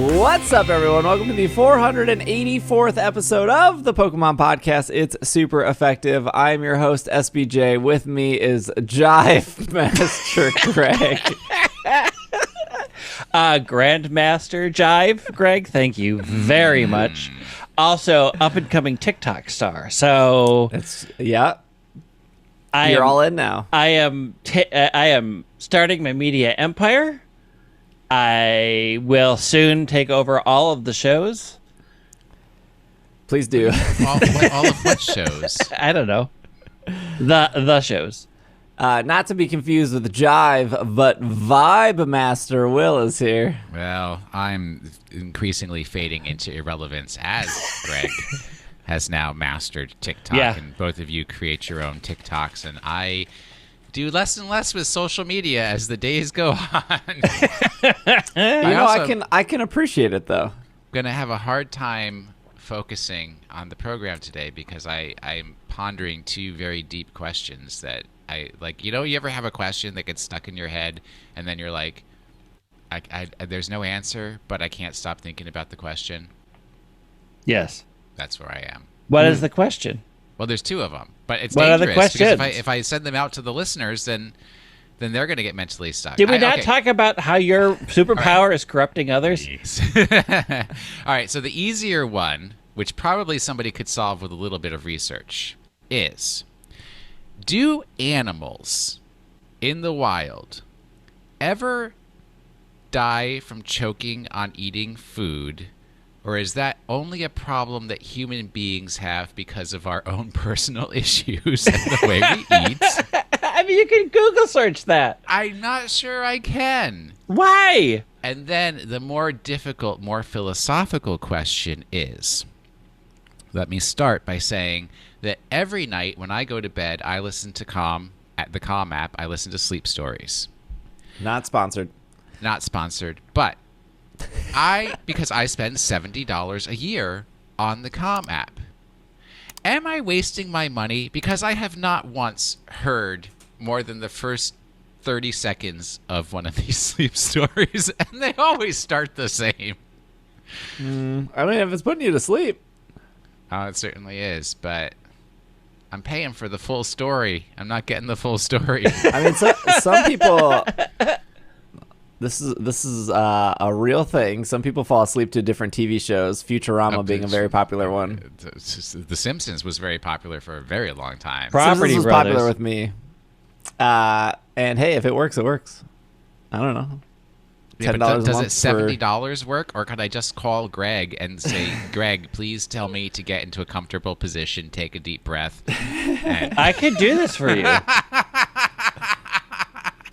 What's up, everyone? Welcome to the 484th episode of the Pokemon Podcast. It's super effective. I'm your host, SBJ. With me is Jive Master Greg. Grandmaster Jive, Greg, thank you very much. Also, up-and-coming TikTok star. So, You're all in now. I am starting my media empire. I will soon take over all of the shows. Please do. all of what shows? I don't know. The shows. Not to be confused with Jive, but Vibe Master Will is here. Well, I'm increasingly fading into irrelevance as Greg has now mastered TikTok. Yeah. And both of you create your own TikToks, and I do less and less with social media as the days go on. I can appreciate it, though. Going to have a hard time focusing on the program today because I'm pondering two very deep questions that I like. You ever have a question that gets stuck in your head and then you're like, there's no answer, but I can't stop thinking about the question? Yes. That's where I am. What is the question? Well, there's two of them, but it's What are dangerous the questions? because if I send them out to the listeners, then they're going to get mentally stuck. Did we not talk about how your superpower is corrupting others? All right, so the easier one, which probably somebody could solve with a little bit of research, is: do animals in the wild ever die from choking on eating food? Or is that only a problem that human beings have because of our own personal issues and the way we eat? I mean, you can Google search that. I'm not sure I can. Why? And then the more difficult, more philosophical question is, let me start by saying that every night when I go to bed, I listen to the Calm app, I listen to sleep stories. Not sponsored. Not sponsored, but because I spend $70 a year on the Calm app. Am I wasting my money? Because I have not once heard more than the first 30 seconds of one of these sleep stories, and they always start the same. I mean, if it's putting you to sleep. Oh, it certainly is, but I'm paying for the full story. I'm not getting the full story. I mean, some people... This is a real thing. Some people fall asleep to different TV shows, Futurama being a very popular one. The Simpsons was very popular for a very long time. Property Simpsons was Brothers. popular with me. And hey, if it works, it works. I don't know. Yeah, $10 but a does month it $70 work, or could I just call Greg and say, Greg, please tell me to get into a comfortable position, take a deep breath. And I could do this for you.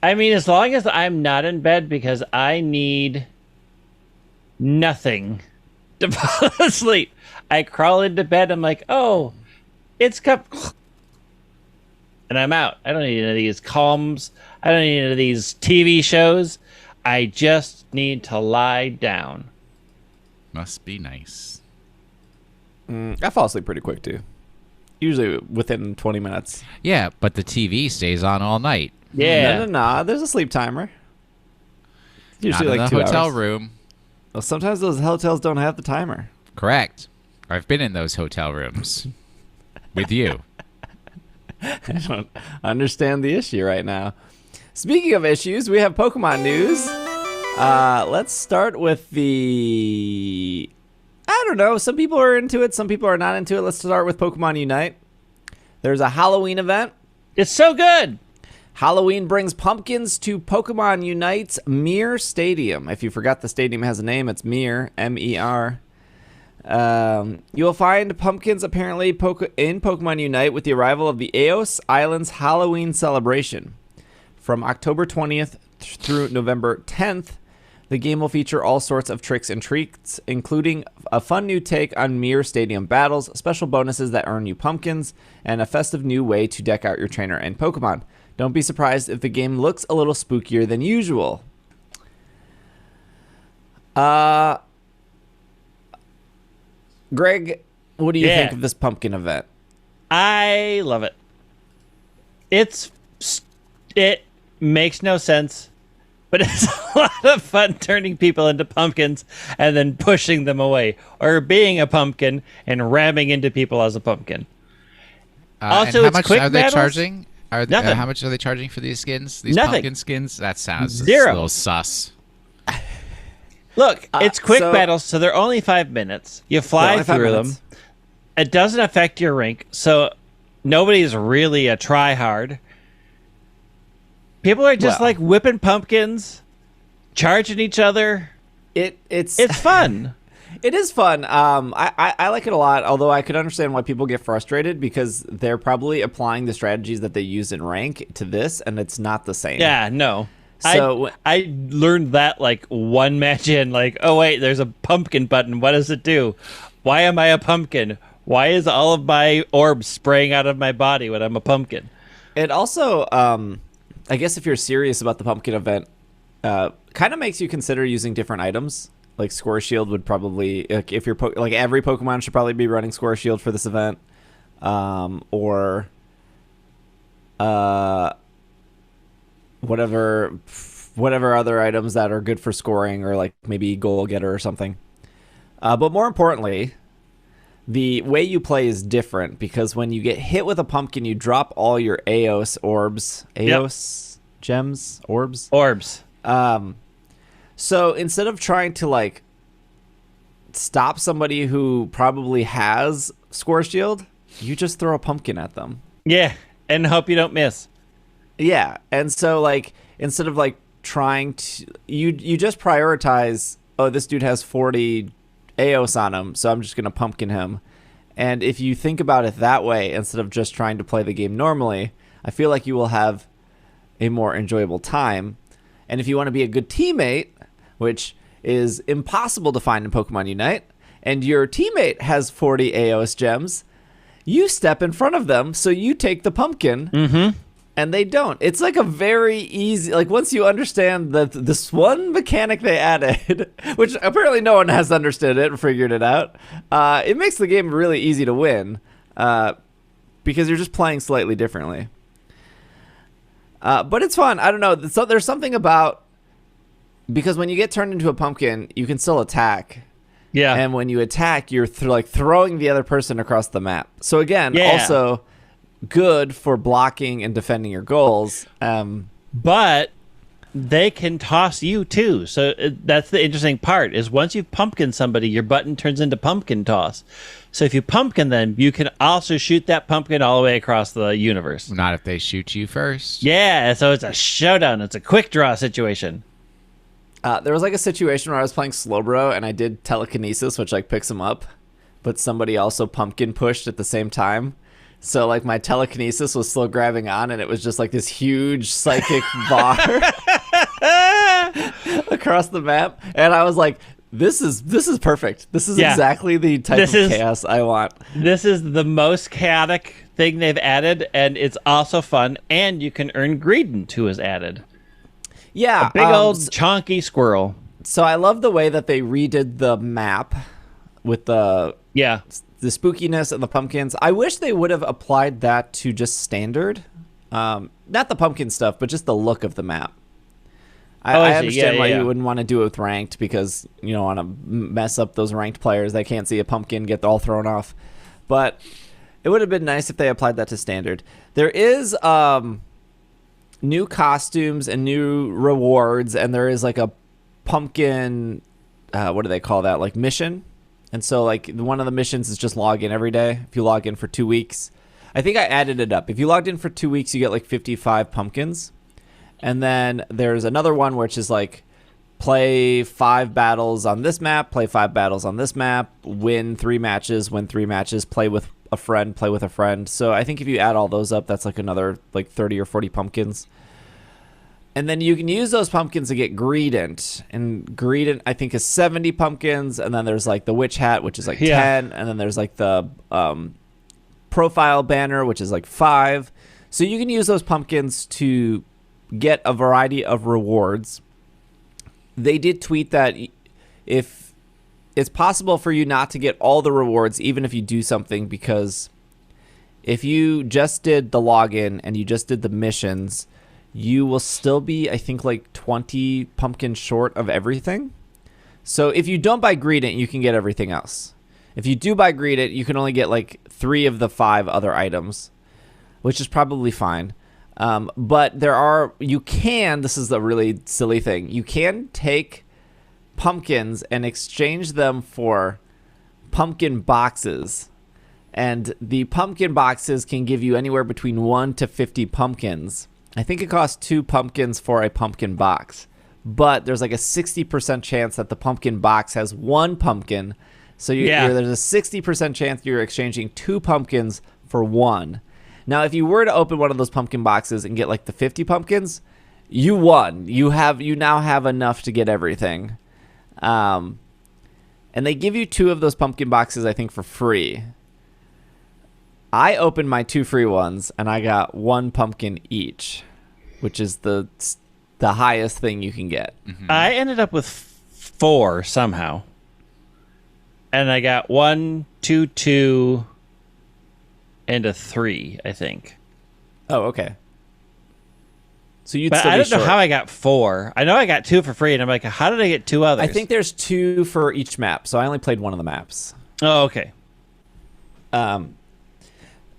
I mean, as long as I'm not in bed, because I need nothing to fall asleep. I crawl into bed. I'm like, oh, it's and I'm out. I don't need any of these calms. I don't need any of these TV shows. I just need to lie down. must be nice. I fall asleep pretty quick, too. Usually within 20 minutes. Yeah, but the TV stays on all night. Yeah. No. There's a sleep timer. Usually Not in like the 2 hotel hours. room. Well, sometimes those hotels don't have the timer. Correct. I've been in those hotel rooms with you. I don't understand the issue right now. Speaking of issues, we have Pokemon news. Let's start with the... I don't know. Some people are into it. Some people are not into it. Let's start with Pokemon UNITE. There's a Halloween event. It's so good. Halloween brings pumpkins to Pokemon Unite's Mir Stadium. If you forgot the stadium has a name, it's Mir, M-E-R. You will find pumpkins apparently in Pokemon Unite with the arrival of the Eos Islands Halloween celebration. From October 20th through November 10th, the game will feature all sorts of tricks and treats, including a fun new take on Mir Stadium battles, special bonuses that earn you pumpkins, and a festive new way to deck out your trainer and Pokemon. Don't be surprised if the game looks a little spookier than usual. Greg, what do you think of this pumpkin event? I love it. It makes no sense. but it's a lot of fun turning people into pumpkins and then pushing them away, or being a pumpkin and ramming into people as a pumpkin. Also, and how it's much quick are they battles? charging? Nothing. How much are they charging for these skins? These Nothing. pumpkin skins? That sounds Zero. a little sus. Look, it's quick so- battles, so they're only 5 minutes. You They're fly only 5 through minutes. them. It doesn't affect your rank, so nobody's really a try-hard. People are just Well. like whipping pumpkins, charging each other. It's It's fun. It is fun. I like it a lot, although I could understand why people get frustrated because they're probably applying the strategies that they use in rank to this, and it's not the same. Yeah, no. So- I learned that like one match in, like, oh wait, there's a pumpkin button. What does it do? Why am I a pumpkin? Why is all of my orbs spraying out of my body when I'm a pumpkin? It also, I guess if you're serious about the pumpkin event, kind of makes you consider using different items. Like Score Shield would probably, like if you're like every Pokemon should probably be running Score Shield for this event, or whatever other items that are good for scoring, or like maybe Goal Getter or something. But more importantly, the way you play is different because when you get hit with a pumpkin, you drop all your Aos orbs, gems, orbs. Orbs. So instead of trying to like stop somebody who probably has Score Shield, you just throw a pumpkin at them. Yeah, and hope you don't miss. Yeah, and so like instead of like trying to, you just prioritize. Oh, this dude has 40 Aos on him, so I'm just gonna pumpkin him. And if you think about it that way, instead of just trying to play the game normally, I feel like you will have a more enjoyable time. And if you want to be a good teammate, which is impossible to find in Pokemon Unite, and your teammate has 40 Aos gems, you step in front of them, so you take the pumpkin, and they don't. It's like a very easy, like once you understand that this one mechanic they added, which apparently no one has understood it and figured it out, it makes the game really easy to win, because you're just playing slightly differently. But it's fun. I don't know. So there's something about, because when you get turned into a pumpkin, you can still attack. Yeah. And when you attack, you're like throwing the other person across the map. So again, also good for blocking and defending your goals. But they can toss you too. So that's the interesting part, is once you pumpkin somebody, your button turns into pumpkin toss. So if you pumpkin them, you can also shoot that pumpkin all the way across the universe. Not if they shoot you first. Yeah, so it's a showdown. It's a quick draw situation. There was like a situation where I was playing Slowbro and I did telekinesis, which like picks him up, but somebody also pumpkin pushed at the same time. So like my telekinesis was still grabbing on, and it was just like this huge psychic bar across the map. And I was like, this is perfect. This is exactly the type of chaos I want. This is the most chaotic thing they've added, and it's also fun, and you can earn Greedent, who is added. Yeah. A big old chonky squirrel. So I love the way that they redid the map with the spookiness and the pumpkins. I wish they would have applied that to just standard. Not the pumpkin stuff, but just the look of the map. I understand why you wouldn't want to do it with ranked, because you don't want to mess up those ranked players. They can't see a pumpkin, get all thrown off. But it would have been nice if they applied that to standard. There is new costumes and new rewards, and there is like a pumpkin, what do they call that? Like mission. And so like one of the missions is just log in every day. If you log in for 2 weeks, I think I added it up. If you logged in for 2 weeks, you get like 55 pumpkins. And then there's another one which is like play 5 battles on this map, play 5 battles on this map, win 3 matches, play with a friend. So I think if you add all those up, that's like another like 30 or 40 pumpkins. And then you can use those pumpkins to get Greedent. And Greedent, I think, is 70 pumpkins. And then there's like the Witch Hat, which is like 10. And then there's like the Profile Banner, which is like 5. So you can use those pumpkins to get a variety of rewards. They did tweet that if it's possible for you not to get all the rewards, even if you do something, because if you just did the login and you just did the missions, you will still be, I think, like 20 pumpkins short of everything. So if you don't buy Greedent, you can get everything else. If you do buy Greedent, you can only get like 3 of the 5 other items, which is probably fine. But this is a really silly thing. You can take pumpkins and exchange them for pumpkin boxes. And the pumpkin boxes can give you anywhere between 1 to 50 pumpkins. I think it costs 2 pumpkins for a pumpkin box. But there's like a 60% chance that the pumpkin box has 1 pumpkin. So there's a 60% chance you're exchanging 2 pumpkins for 1. Now, if you were to open one of those pumpkin boxes and get like the 50 pumpkins, you won. You now have enough to get everything. And they give you 2 of those pumpkin boxes, I think, for free. I opened my 2 free ones, and I got 1 pumpkin each, which is the highest thing you can get. Mm-hmm. I ended up with 4 somehow. And I got 1, 2, 2, and a 3, I think. Oh, okay. So you'd but still I be don't know short. how I got 4. I know I got 2 for free, and I'm like, how did I get 2 others? I think there's 2 for each map, so I only played one of the maps. Oh, okay.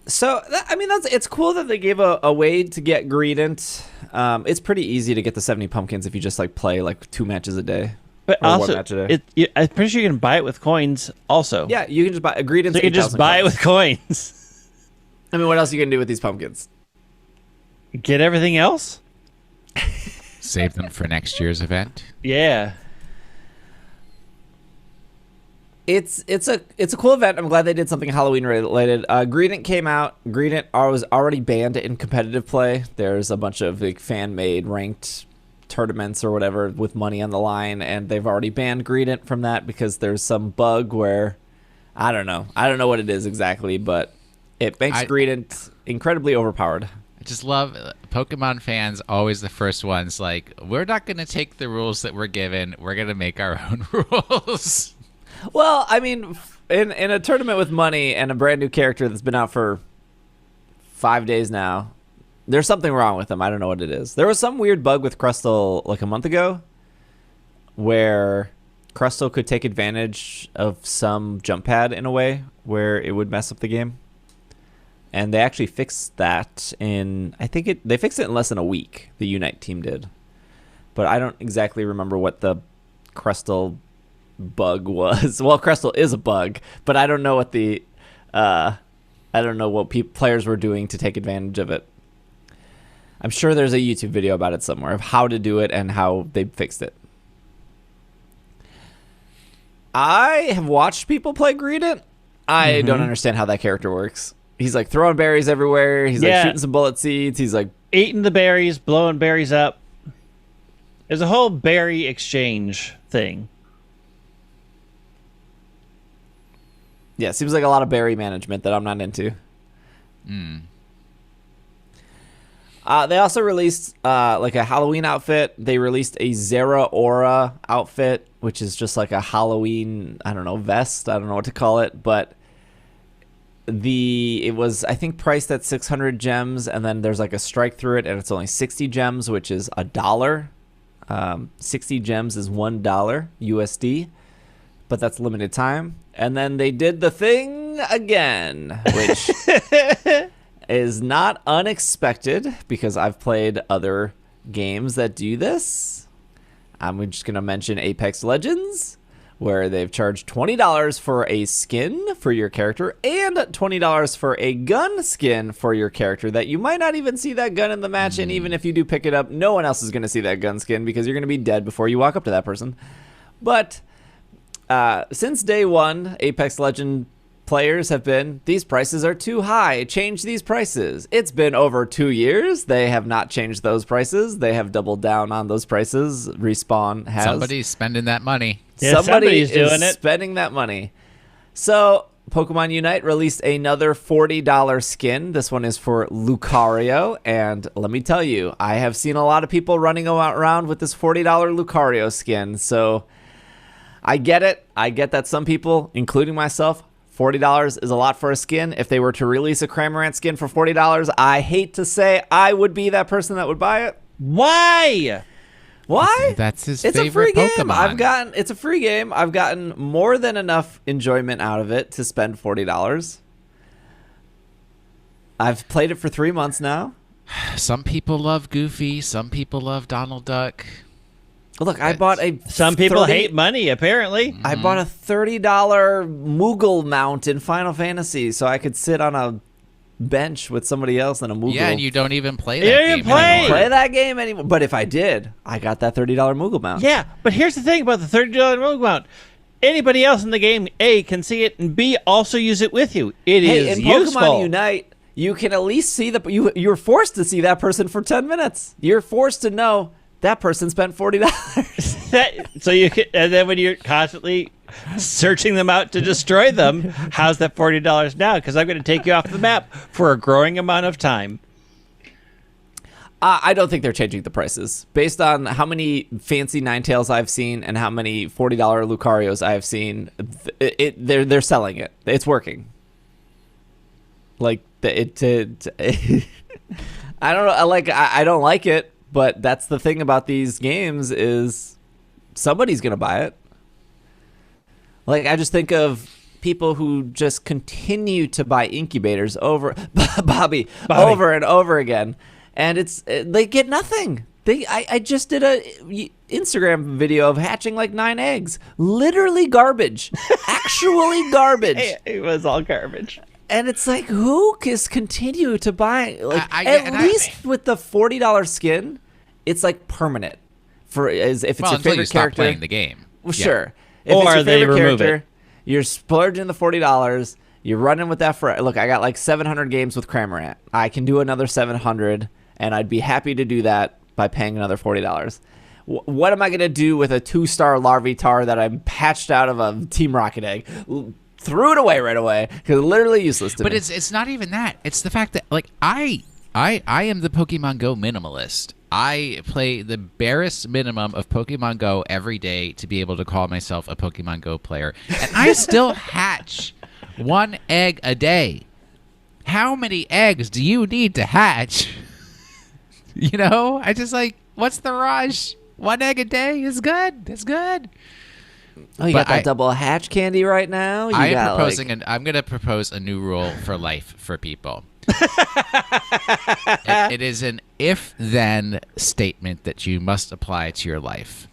It's cool that they gave a way to get Greedent. It's pretty easy to get the 70 pumpkins if you just like play like 2 matches a day. But or also, 1 match a day. I'm pretty sure you can buy it with coins also. Yeah, you can just buy a Greedent. So you can just buy it with coins. I mean, what else are you going to do with these pumpkins? Get everything else? Save them for next year's event. Yeah. It's a cool event. I'm glad they did something Halloween related. Greedent came out. Greedent was already banned in competitive play. There's a bunch of like fan-made ranked tournaments or whatever with money on the line, and they've already banned Greedent from that because there's some bug where I don't know what it is exactly, but it makes Greedent incredibly overpowered. I just love Pokemon fans, always the first ones like, we're not going to take the rules that we're given, we're going to make our own rules. Well, I mean, in a tournament with money and a brand new character that's been out for 5 days now, there's something wrong with them. I don't know what it is. There was some weird bug with Crustle like a month ago where Crustle could take advantage of some jump pad in a way where it would mess up the game. And they actually fixed that they fixed it in less than a week, the Unite team did. But I don't exactly remember what the Crustle bug was. Well, Crustle is a bug, but I don't know what players were doing to take advantage of it. I'm sure there's a YouTube video about it somewhere of how to do it and how they fixed it. I have watched people play Greedent. I don't understand how that character works. He's like throwing berries everywhere. He's like shooting some bullet seeds. He's like eating the berries, blowing berries up. There's a whole berry exchange thing. Yeah, seems like a lot of berry management that I'm not into. They also released like a Halloween outfit. They released a Zera Aura outfit, which is just like a Halloween, vest. I don't know what to call it, but it was, I think, priced at 600 gems, and then there's like a strike through it, and it's only 60 gems, which is $1. 60 gems is $1 USD, but that's limited time. And then they did the thing again, which is not unexpected because I've played other games that do this. I'm just going to mention Apex Legends, where they've charged $20 for a skin for your character and $20 for a gun skin for your character that you might not even see that gun in the match, and even if you do pick it up, no one else is going to see that gun skin because you're going to be dead before you walk up to that person. But since day one, Apex Legend players have been, these prices are too high, change these prices. It's been over 2 years. They have not changed those prices. They have doubled down on those prices. Respawn has. Somebody's spending that money. Yeah, Somebody somebody's doing is it. spending that money. So Pokemon UNITE released another $40 skin. This one is for Lucario, and let me tell you, I have seen a lot of people running around with this $40 Lucario skin. So I get it. I get that some people, including myself, $40 is a lot for a skin. If they were to release a Cramorant skin for $40, I hate to say I would be that person that would buy it. Why? Why? That's his It's a favorite free Pokemon. game. It's a free game. I've gotten more than enough enjoyment out of it to spend $40. I've played it for 3 months now. Some people love Goofy. Some people love Donald Duck. Look, I bought a. Some people hate money, apparently. I bought a $30 Moogle mount in Final Fantasy so I could sit on a bench with somebody else in a Moogle. Yeah, and you don't even play You that don't game even play. anymore. play that game anymore. But if I did, I got that $30 Moogle mount. Yeah, but here's the thing about the $30 Moogle mount. Anybody else in the game, A, can see it, and B, also use it with you. It is in useful. Pokemon Unite, you can at least see you're forced to see that person for 10 minutes. You're forced to know that person spent $40. So you can, and then when you're constantly searching them out to destroy them, how's that $40 now? Because I'm going to take you off the map for a growing amount of time. I don't think they're changing the prices based on how many fancy Ninetales I've seen and how many $40 Lucarios I've seen. They're selling it. It's working. Like I don't know. I don't like it, but that's the thing about these games is somebody's gonna buy it. Like I just think of people who just continue to buy incubators over Bobby over and over again, and they get nothing. I just did a Instagram video of hatching like 9 eggs, literally garbage, actually garbage. It was all garbage. And it's like, who is continue to buy? Like at least with the $40 skin, it's like permanent. If it's your favorite you stop character, playing the game. well, Yeah. sure. If Or it's your they favorite remove character, it. you're splurging the $40. You're running with that for. Look, I got like 700 games with Cramorant. I can do another 700, and I'd be happy to do that by paying another $40. What am I gonna do with a 2-star Larvitar that I'm patched out of a Team Rocket egg? Threw it away right away because it's literally useless to me. But it's not even that. It's the fact that like I am the Pokemon Go minimalist. I play the barest minimum of Pokemon Go every day to be able to call myself a Pokemon Go player, and I still hatch 1 egg a day. How many eggs do you need to hatch? You know, I just like, what's the rush? 1 egg a day is good. That's good. Oh, you got that double hatch candy right now? I'm going to propose a new rule for life for people. It is an if-then statement that you must apply to your life.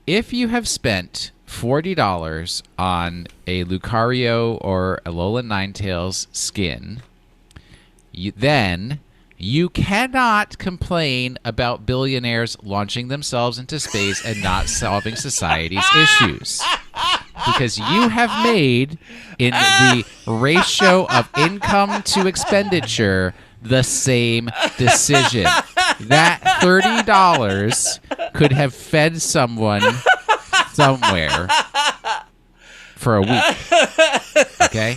If you have spent $40 on a Lucario or a Alolan Ninetales skin, then you cannot complain about billionaires launching themselves into space and not solving society's issues. Because you have made, in the ratio of income to expenditure, the same decision. That $30 could have fed someone somewhere for a week. Okay?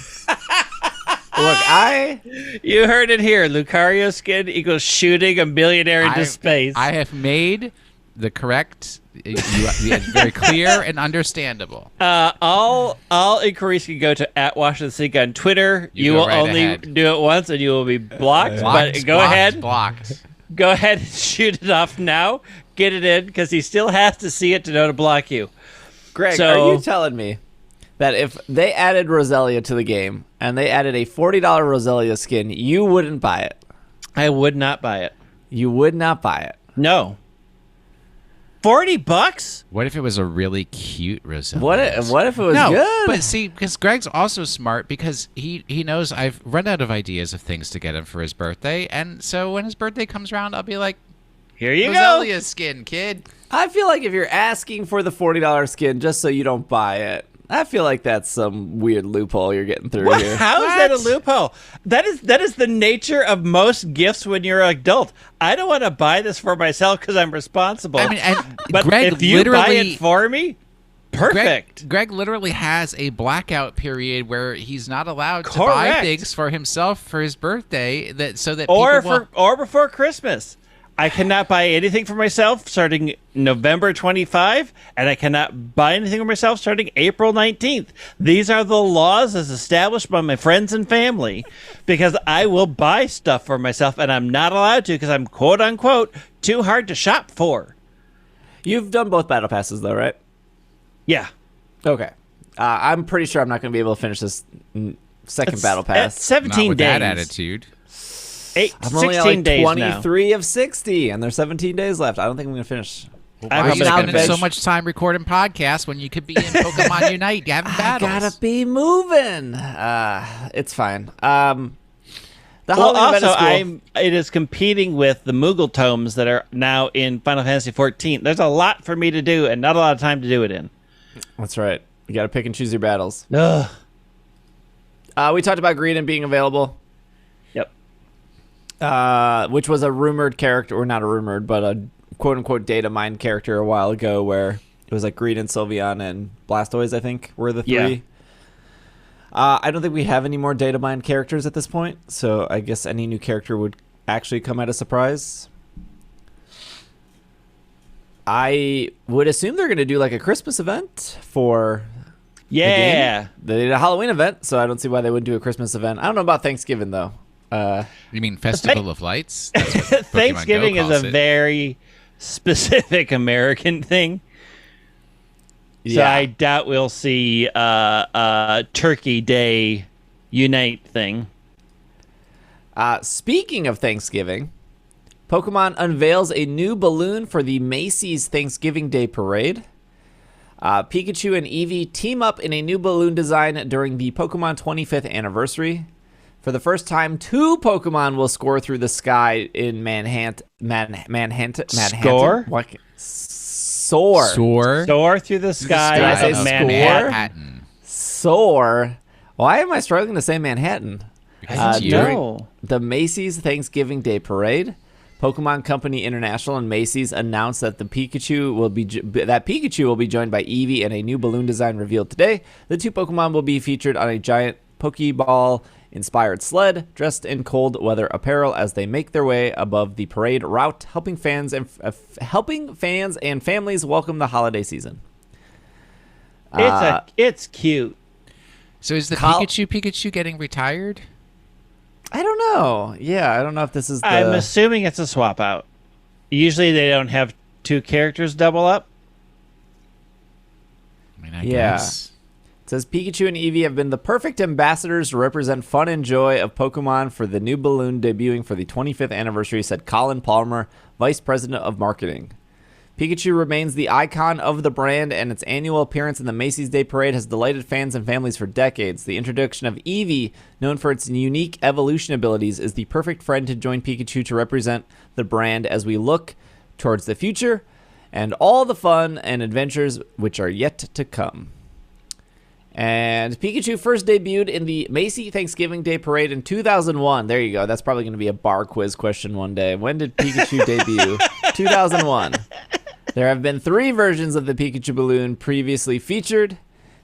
Look, You heard it here. Lucario skin equals shooting a millionaire into space. I have made the correct, very clear and understandable. All inquiries can go to @WashTheSink on Twitter. You go will right only ahead. do it once, and you will be blocked. Blocked, but go blocked, ahead, Blocked. go ahead and shoot it off now. Get it in because he still has to see it to know to block you. Greg, are you telling me that if they added Roselia to the game and they added a $40 Roselia skin, you wouldn't buy it? I would not buy it. You would not buy it. No. $40? What if it was a really cute Roselia? What if it was good? But see, because Greg's also smart because he knows I've run out of ideas of things to get him for his birthday, and so when his birthday comes around, I'll be like, Here you Roselia go. skin, kid. I feel like if you're asking for the $40 skin just so you don't buy it, I feel like that's some weird loophole you're getting through here. How is that a loophole? That is the nature of most gifts when you're an adult. I don't want to buy this for myself because I'm responsible. I mean, and but Greg if you literally buy it for me, perfect. Greg literally has a blackout period where he's not allowed to buy Correct. things for himself for his birthday. That or people will, or before Christmas. I cannot buy anything for myself starting November 25, and I cannot buy anything for myself starting April 19th. These are the laws as established by my friends and family, because I will buy stuff for myself, and I'm not allowed to because I'm quote-unquote too hard to shop for. You've done both battle passes, though, right? Yeah. Okay. I'm pretty sure I'm not going to be able to finish this second battle pass. It's 17 Not with days. that attitude. I'm only 16 like days 23 of 60, and there's 17 days left. I don't think I'm going to finish. Why I'm are you probably spending so much time recording podcasts when you could be in Pokemon Unite having battles? I gotta be moving. It's fine. The Well, Halloween event also, is cool. it is competing with the Moogle tomes that are now in Final Fantasy 14. There's a lot for me to do and not a lot of time to do it in. That's right. You got to pick and choose your battles. Ugh. We talked about Greedent being available, Yep. which was a rumored character, or not a rumored, but a quote-unquote data mine character a while ago, where it was like Greedent, Sylveon, and Blastoise, I think, were the three. Yeah. I don't think we have any more data mine characters at this point, so I guess any new character would actually come at a surprise. I would assume they're going to do like a Christmas event for Yeah. they did a Halloween event, so I don't see why they wouldn't do a Christmas event. I don't know about Thanksgiving, though. You mean Festival of Lights? That's what Pokemon Thanksgiving Go is calls a it. very specific American thing. So Yeah. I doubt we'll see Turkey Day Unite thing. Speaking of Thanksgiving, Pokemon unveils a new balloon for the Macy's Thanksgiving Day Parade. Pikachu and Eevee team up in a new balloon design during the Pokemon 25th anniversary. For the first time, two Pokemon will score through the sky in Manhattan. Score? What? Soar. Soar through the sky Did I say of score? Manhattan. Soar. Why am I struggling to say Manhattan? Because it's you. No. The Macy's Thanksgiving Day Parade, Pokemon Company International and Macy's announced that Pikachu will be joined by Eevee in a new balloon design revealed today. The two Pokemon will be featured on a giant Pokeball-inspired sled, dressed in cold weather apparel as they make their way above the parade route, helping fans and families welcome the holiday season. It's cute. So is the Kyle- Pikachu getting retired? I don't know. Yeah, I don't know if this is the... I'm assuming it's a swap out. Usually they don't have two characters double up. I mean, I Yeah. guess. It says Pikachu and Eevee have been the perfect ambassadors to represent fun and joy of Pokemon for the new balloon debuting for the 25th anniversary, said Colin Palmer, Vice President of Marketing. Pikachu remains the icon of the brand, and its annual appearance in the Macy's Day Parade has delighted fans and families for decades. The introduction of Eevee, known for its unique evolution abilities, is the perfect friend to join Pikachu to represent the brand as we look towards the future and all the fun and adventures which are yet to come. And Pikachu first debuted in the Macy Thanksgiving Day Parade in 2001. There you go. That's probably going to be a bar quiz question one day. When did Pikachu debut? 2001. There have been 3 versions of the Pikachu balloon previously featured.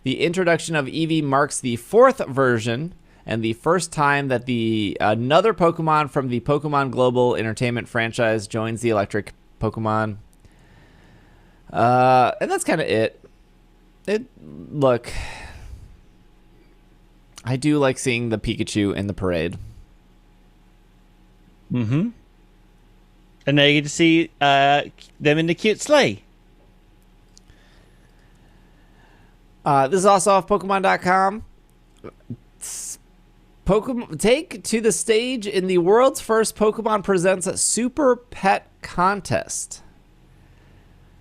The introduction of Eevee marks the 4th version and the first time that another Pokemon from the Pokemon Global Entertainment franchise joins the electric Pokemon. And that's kind of it. Look, I do like seeing the Pikachu in the parade. Mm-hmm. And now you get to see them in the cute sleigh. This is also off Pokemon.com. Take to the stage in the world's first Pokemon Presents Super Pet Contest.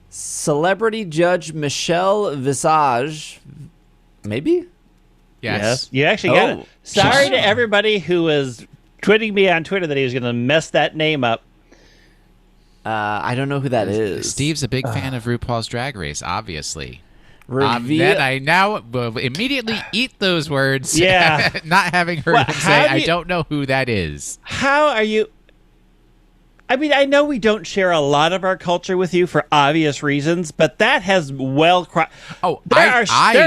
Celebrity judge Michelle Visage, maybe? Yes. You actually got Oh. it. Sorry Sure. to everybody who was tweeting me on Twitter that he was going to mess that name up. I don't know who that is. Steve's a big fan of RuPaul's Drag Race, obviously. Reveal- Then I now will immediately eat those words. Yeah. Not having heard Well, him how say, do I you- don't know who that is. How are you? I mean, I know we don't share a lot of our culture with you for obvious reasons, but that has Oh, there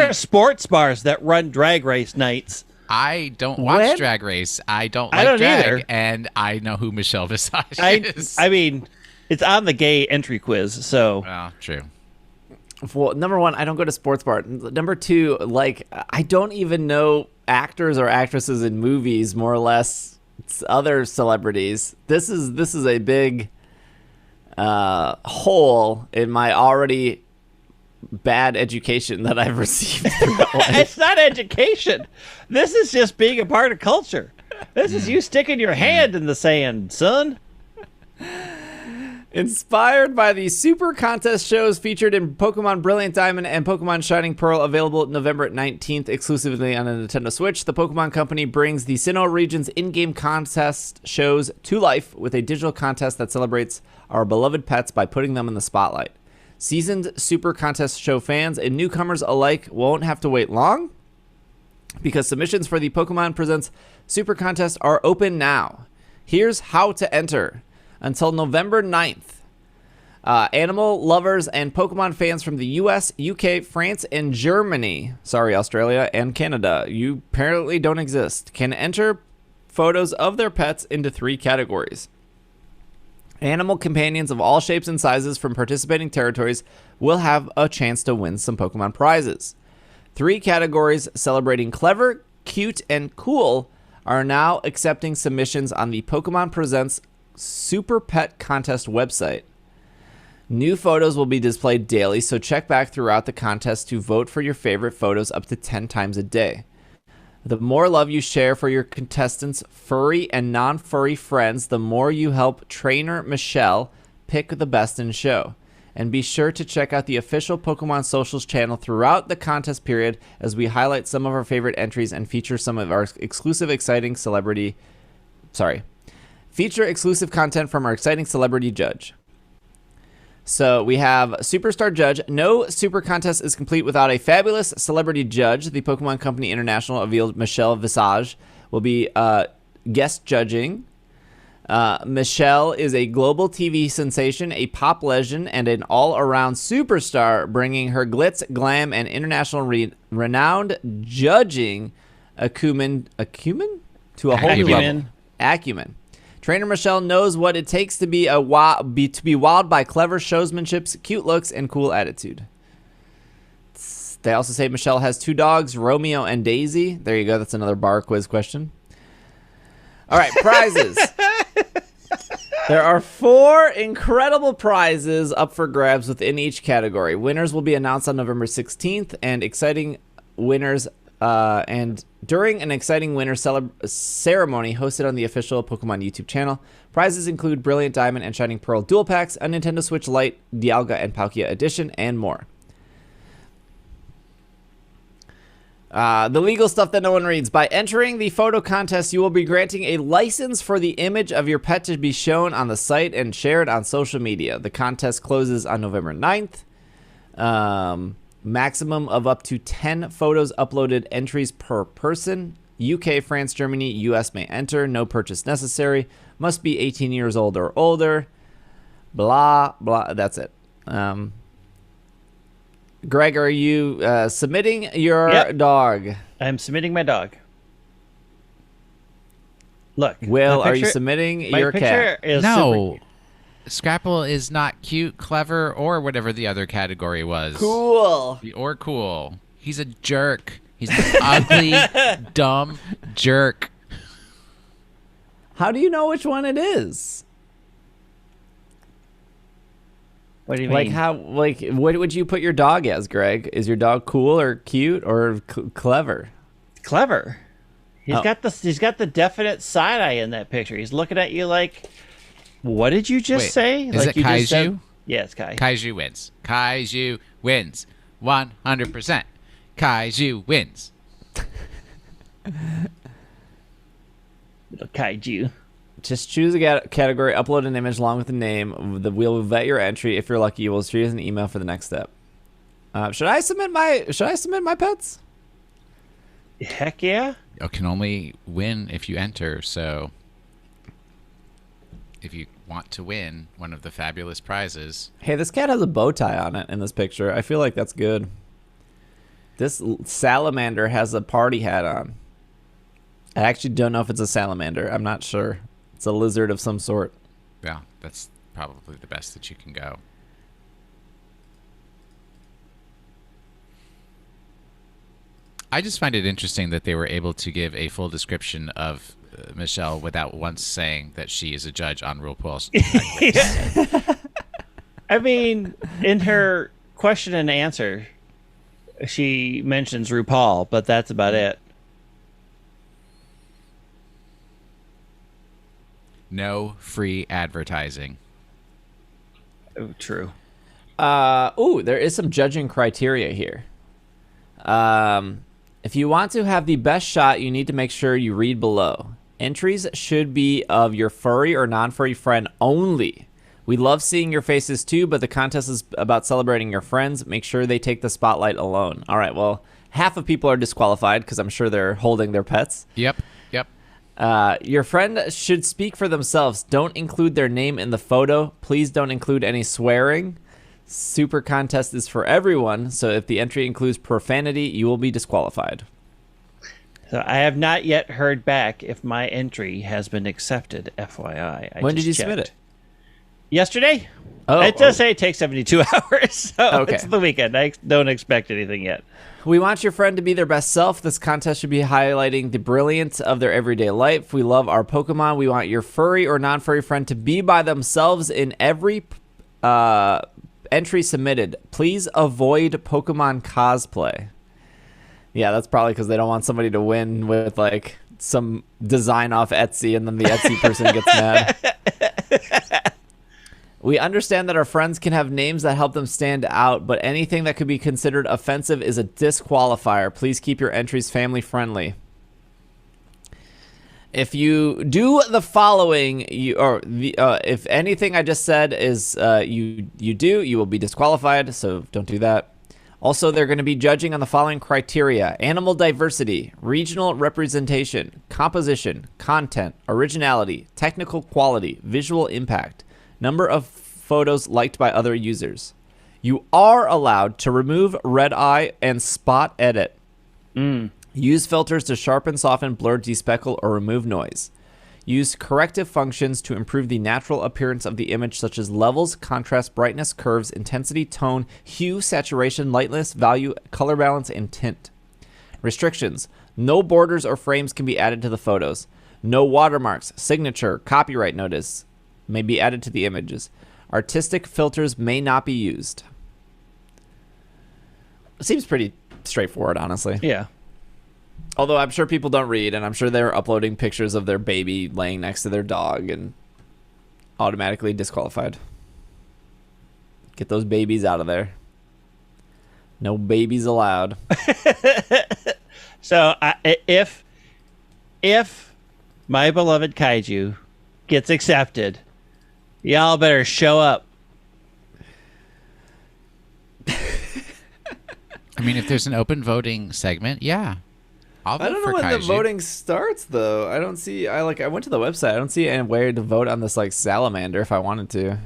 are sports bars that run drag race nights. I don't watch When? Drag Race. I don't I like don't drag, either. and I know who Michelle Visage I is. mean, It's on the gay entry quiz, so Well, true. Well, number one, I don't go to sports bar. Number two, like, I don't even know actors or actresses in movies, more or less. It's other celebrities. This is a big hole in my already bad education that I've received throughout life. it's not education. This is just being a part of culture. This is you sticking your hand in the sand, son. Inspired by the Super Contest shows featured in Pokemon Brilliant Diamond and Pokemon Shining Pearl, available November 19th exclusively on a Nintendo Switch, the Pokemon Company brings the Sinnoh region's in-game contest shows to life with a digital contest that celebrates our beloved pets by putting them in the spotlight. Seasoned Super Contest show fans and newcomers alike won't have to wait long, because submissions for the Pokemon Presents Super Contest are open now. Here's how to enter. Until November 9th, animal lovers and Pokemon fans from the US, UK, France, and Germany, sorry, Australia and Canada, you apparently don't exist, can enter photos of their pets into 3 categories. Animal companions of all shapes and sizes from participating territories will have a chance to win some Pokemon prizes. 3 categories celebrating clever, cute, and cool are now accepting submissions on the Pokemon Presents Super Pet Contest website. New photos will be displayed daily, so check back throughout the contest to vote for your favorite photos up to 10 times a day. The more love you share for your contestants' furry and non-furry friends, the more you help trainer Michelle pick the best in show. And be sure to check out the official Pokemon Socials channel throughout the contest period as we highlight some of our favorite entries and feature some of our exclusive feature exclusive content from our exciting celebrity judge. So we have Superstar Judge. No Super Contest is complete without a fabulous celebrity judge. The Pokemon Company International revealed Michelle Visage will be guest judging. Michelle is a global TV sensation, a pop legend, and an all-around superstar, bringing her glitz, glam, and international renowned judging acumen to a whole new level. Acumen. Trainer Michelle knows what it takes to be wowed by clever showsmanship, cute looks, and cool attitude. They also say Michelle has 2 dogs, Romeo and Daisy. There you go. That's another bar quiz question. All right, prizes. There are 4 incredible prizes up for grabs within each category. Winners will be announced on November 16th, and exciting winners during an exciting winner ceremony hosted on the official Pokemon YouTube channel. Prizes include Brilliant Diamond and Shining Pearl dual packs, a Nintendo Switch Lite, Dialga and Palkia edition, and more. The legal stuff that no one reads. By entering the photo contest, you will be granting a license for the image of your pet to be shown on the site and shared on social media. The contest closes on November 9th. Maximum of up to 10 photos uploaded entries per person. UK, France, Germany, US may enter. No purchase necessary. Must be 18 years old or older. Blah, blah. That's it. Greg, are you submitting your dog? I'm submitting my dog. Look. Will, are you submitting your cat? No. Scrapple is not cute, clever, or whatever the other category was. Cool. Or cool. He's a jerk. He's an ugly, dumb jerk. How do you know which one it is? What do you mean? What would you put your dog as, Greg? Is your dog cool or cute or clever? Clever. He's got the definite side eye in that picture. He's looking at you like, what did you just say? Is it Kaiju? Yeah, it's Kai. Kaiju wins. Kaiju wins. 100%. Kaiju wins. Little Kaiju. Just choose a category, upload an image along with the name. We'll vet your entry. If you're lucky, you will choose an email for the next step. Should I submit my pets? Heck yeah. You can only win if you enter, so if you want to win one of the fabulous prizes. Hey, this cat has a bow tie on it in this picture. I feel like that's good. This salamander has a party hat on. I actually don't know if it's a salamander. I'm not sure. It's a lizard of some sort. Yeah, that's probably the best that you can go. I just find it interesting that they were able to give a full description of Michelle without once saying that she is a judge on RuPaul's Drag Race. I mean, in her question and answer, she mentions RuPaul, but that's about it. No free advertising. Oh, true. There is some judging criteria here. If you want to have the best shot, you need to make sure you read below. Entries should be of your furry or non-furry friend only. We love seeing your faces too, but the contest is about celebrating your friends. Make sure they take the spotlight alone. All right, well, half of people are disqualified because I'm sure they're holding their pets. Yep. Your friend should speak for themselves. Don't include their name in the photo. Please don't include any swearing. Super contest is for everyone, so if the entry includes profanity, you will be disqualified. So I have not yet heard back if my entry has been accepted, FYI. When did you submit it? Yesterday. Oh, it does say it takes 72 hours, so Okay. it's the weekend. I don't expect anything yet. We want your friend to be their best self. This contest should be highlighting the brilliance of their everyday life. We love our Pokemon. We want your furry or non-furry friend to be by themselves in every entry submitted. Please avoid Pokemon cosplay. Yeah, that's probably because they don't want somebody to win with like some design off Etsy and then the Etsy person gets mad. We understand that our friends can have names that help them stand out, but anything that could be considered offensive is a disqualifier. Please keep your entries family friendly. If you do the following, if anything I just said is you will be disqualified, so don't do that. Also, they're going to be judging on the following criteria: animal diversity, regional representation, composition, content, originality, technical quality, visual impact, number of photos liked by other users. You are allowed to remove red eye and spot edit. Use filters to sharpen, soften, blur, despeckle, or remove noise. Use corrective functions to improve the natural appearance of the image, such as levels, contrast, brightness, curves, intensity, tone, hue, saturation, lightness, value, color balance, and tint. Restrictions: no borders or frames can be added to the photos. No watermarks, signature, copyright notice may be added to the images. Artistic filters may not be used. It seems pretty straightforward, honestly. Yeah. Although I'm sure people don't read, and I'm sure they're uploading pictures of their baby laying next to their dog and automatically disqualified. Get those babies out of there. No babies allowed. So if my beloved kaiju gets accepted, y'all better show up. I mean, if there's an open voting segment, yeah. I'll vote I don't know for when the Kaiju. voting starts, though. I don't see. I went to the website. I don't see any way to vote on this like salamander if I wanted to.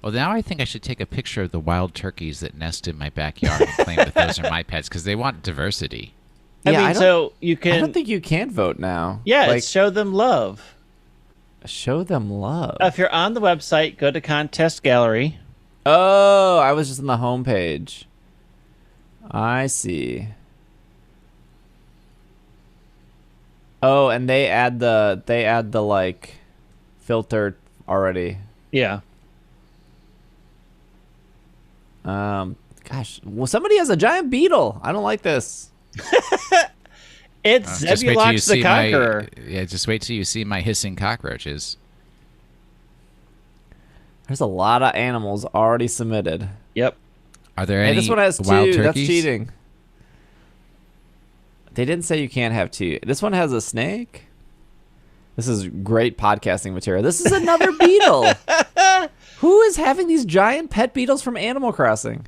Well, now I think I should take a picture of the wild turkeys that nest in my backyard and claim that those are my pets because they want diversity. I Yeah, mean, so you can. I don't think you can vote now. Yeah, like show them love. show them love. If you're on the website, go to contest gallery. Oh, I was just on the homepage. I see. Oh, and they add the like filter already. Yeah. Gosh, well, somebody has a giant beetle. I don't like this. It's Just wait till you Zebulon the see Conqueror. just wait till you see my hissing cockroaches. There's a lot of animals already submitted. Yep. Are there Hey, any this one has wild two. turkeys? That's cheating. They didn't say you can't have two. This one has a snake. This is great podcasting material. This is another beetle. Who is having these giant pet beetles from Animal Crossing?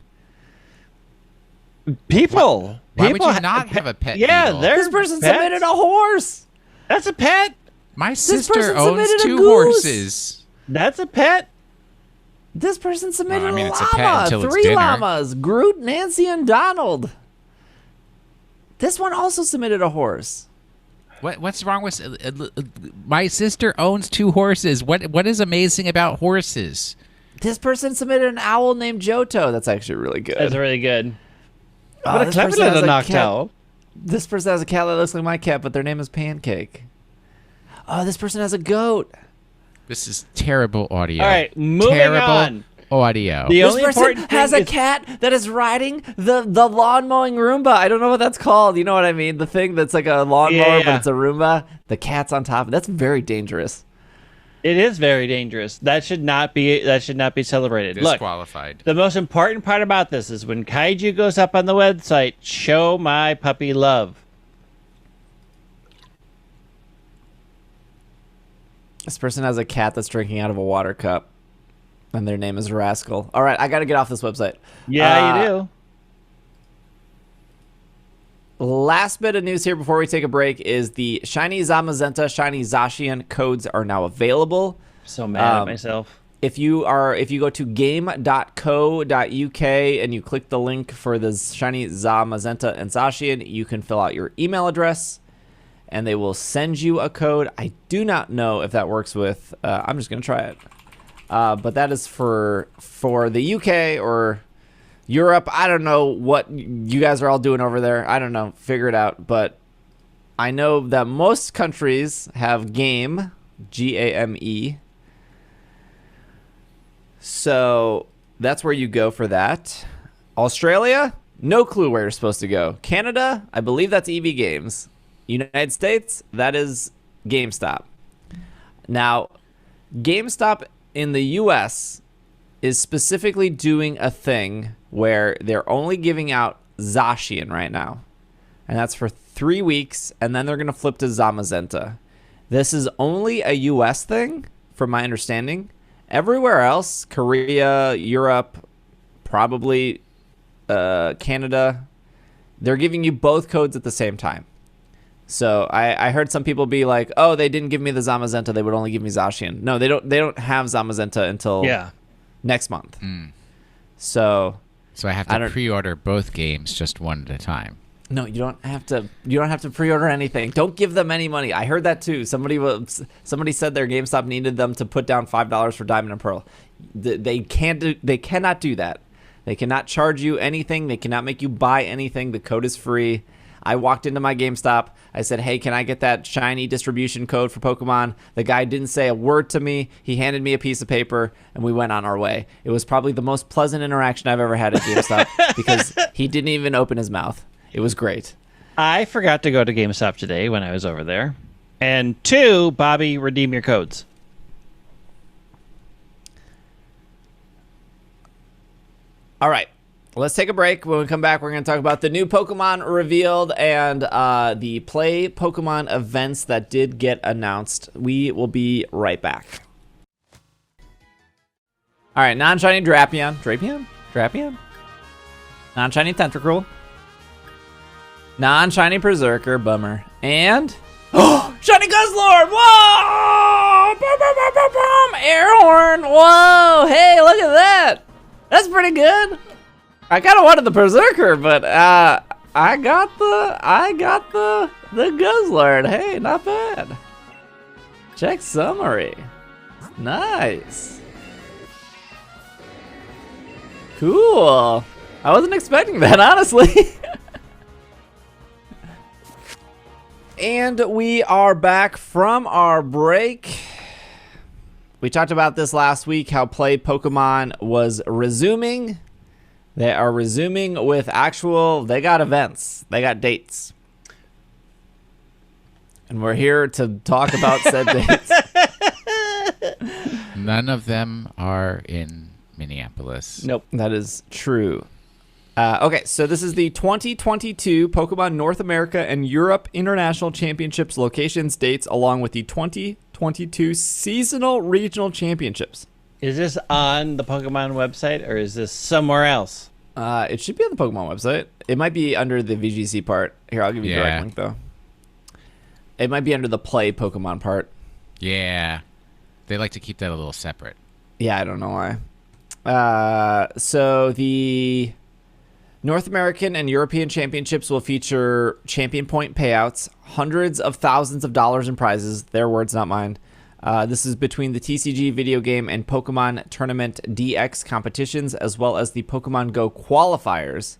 People. Why would People you not have a pet Yeah, beetle? they're This person pets. submitted a horse. That's a pet. My person sister owns submitted a 2 goose. horses. That's a pet. This person submitted Well, I mean, a it's llama, a pet until it's 3 dinner. llamas, Groot, Nancy, and Donald. This one also submitted a horse. What's wrong with my sister owns 2 horses? What is amazing about horses? This person submitted an owl named Johto. That's actually really good. That's really good. Oh, What a this clever person has little a cat- noctowl. This person has a cat that looks like my cat, but their name is Pancake. Oh, this person has a goat. This is terrible audio. All right, moving terrible on. audio. The This only person important thing has a is- cat that is riding the lawn mowing Roomba. I don't know what that's called. You know what I mean? The thing that's like a lawnmower, Yeah. but it's a Roomba. The cat's on top. That's very dangerous. It is very dangerous. That should not be celebrated. Look, Disqualified. the most important part about this is when Kaiju goes up on the website, show my puppy love. This person has a cat that's drinking out of a water cup, and their name is Rascal. All right, I got to get off this website. Yeah, you do. Last bit of news here before we take a break is the Shiny Zamazenta, Shiny Zacian codes are now available. So mad at myself. If you go to game.co.uk and you click the link for the Shiny Zamazenta and Zacian, you can fill out your email address and they will send you a code. I do not know if that works with, I'm just going to try it. But that is for the UK or Europe. I don't know what you guys are all doing over there. I don't know. Figure it out. But I know that most countries have GAME, G-A-M-E. So that's where you go for that. Australia, no clue where you're supposed to go. Canada, I believe that's EB Games. United States, that is GameStop. Now, GameStop in the US is specifically doing a thing where they're only giving out Zacian right now. And that's for 3 weeks, and then they're going to flip to Zamazenta. This is only a US thing, from my understanding. Everywhere else, Korea, Europe, probably Canada, they're giving you both codes at the same time. So I heard some people be like, "Oh, they didn't give me the Zamazenta; they would only give me Zacian." No, they don't have Zamazenta until next month. So I have to pre-order both games just one at a time. No, you don't have to. You don't have to pre-order anything. Don't give them any money. I heard that too. Somebody said their GameStop needed them to put down $5 for Diamond and Pearl. They cannot do that. They cannot charge you anything. They cannot make you buy anything. The code is free. I walked into my GameStop. I said, "Hey, can I get that shiny distribution code for Pokemon?" The guy didn't say a word to me. He handed me a piece of paper, and we went on our way. It was probably the most pleasant interaction I've ever had at GameStop because he didn't even open his mouth. It was great. I forgot to go to GameStop today when I was over there. And 2, Bobby, redeem your codes. All right. Let's take a break. When we come back, we're going to talk about the new Pokemon revealed and the Play Pokemon events that did get announced. We will be right back. All right, non-shiny Drapion? Non-shiny Tentacruel. Non-shiny Berserker, bummer. And... Oh! Shiny Guzzlord! Whoa! Boom, boom, boom, boom, boom! Air horn! Whoa! Hey, look at that! That's pretty good. I kind of wanted the Berserker, but I got the Guzzlord. Hey, not bad. Check summary. Nice. Cool. I wasn't expecting that, honestly. And we are back from our break. We talked about this last week, how Play Pokemon was resuming. They are resuming with they got events. They got dates. And we're here to talk about said dates. None of them are in Minneapolis. Nope, that is true. Okay, so this is the 2022 Pokemon North America and Europe International Championships locations, dates, along with the 2022 Seasonal Regional Championships. Is this on the Pokemon website, or is this somewhere else? It should be on the Pokemon website. It might be under the VGC part. Here, I'll give you the direct link, though. It might be under the Play Pokemon part. Yeah. They like to keep that a little separate. Yeah, I don't know why. So the North American and European championships will feature champion point payouts, hundreds of thousands of dollars in prizes. Their words, not mine. This is between the TCG video game and Pokemon Tournament DX competitions, as well as the Pokemon Go qualifiers.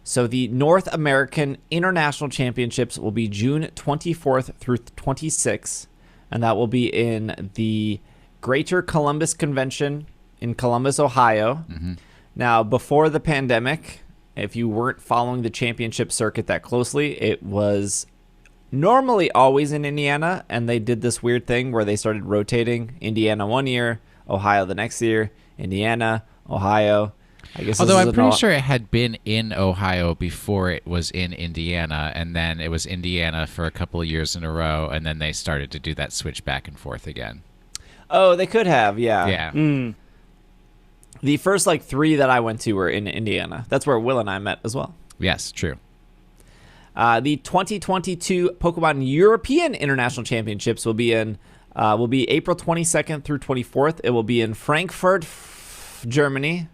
So the North American International Championships will be June 24th through 26th, and that will be in the Greater Columbus Convention in Columbus, Ohio. Mm-hmm. Now, before the pandemic, if you weren't following the championship circuit that closely, it was normally always in Indiana, and they did this weird thing where they started rotating Indiana one year, Ohio the next year, Indiana, Ohio. I guess. Although I'm pretty sure it had been in Ohio before it was in Indiana, and then it was Indiana for a couple of years in a row, and then they started to do that switch back and forth again. Oh, they could have, yeah. Yeah. The first 3 that I went to were in Indiana. That's where Will and I met as well. Yes, true. The 2022 Pokemon European International Championships will be April 22nd through 24th. It will be in Frankfurt, Germany.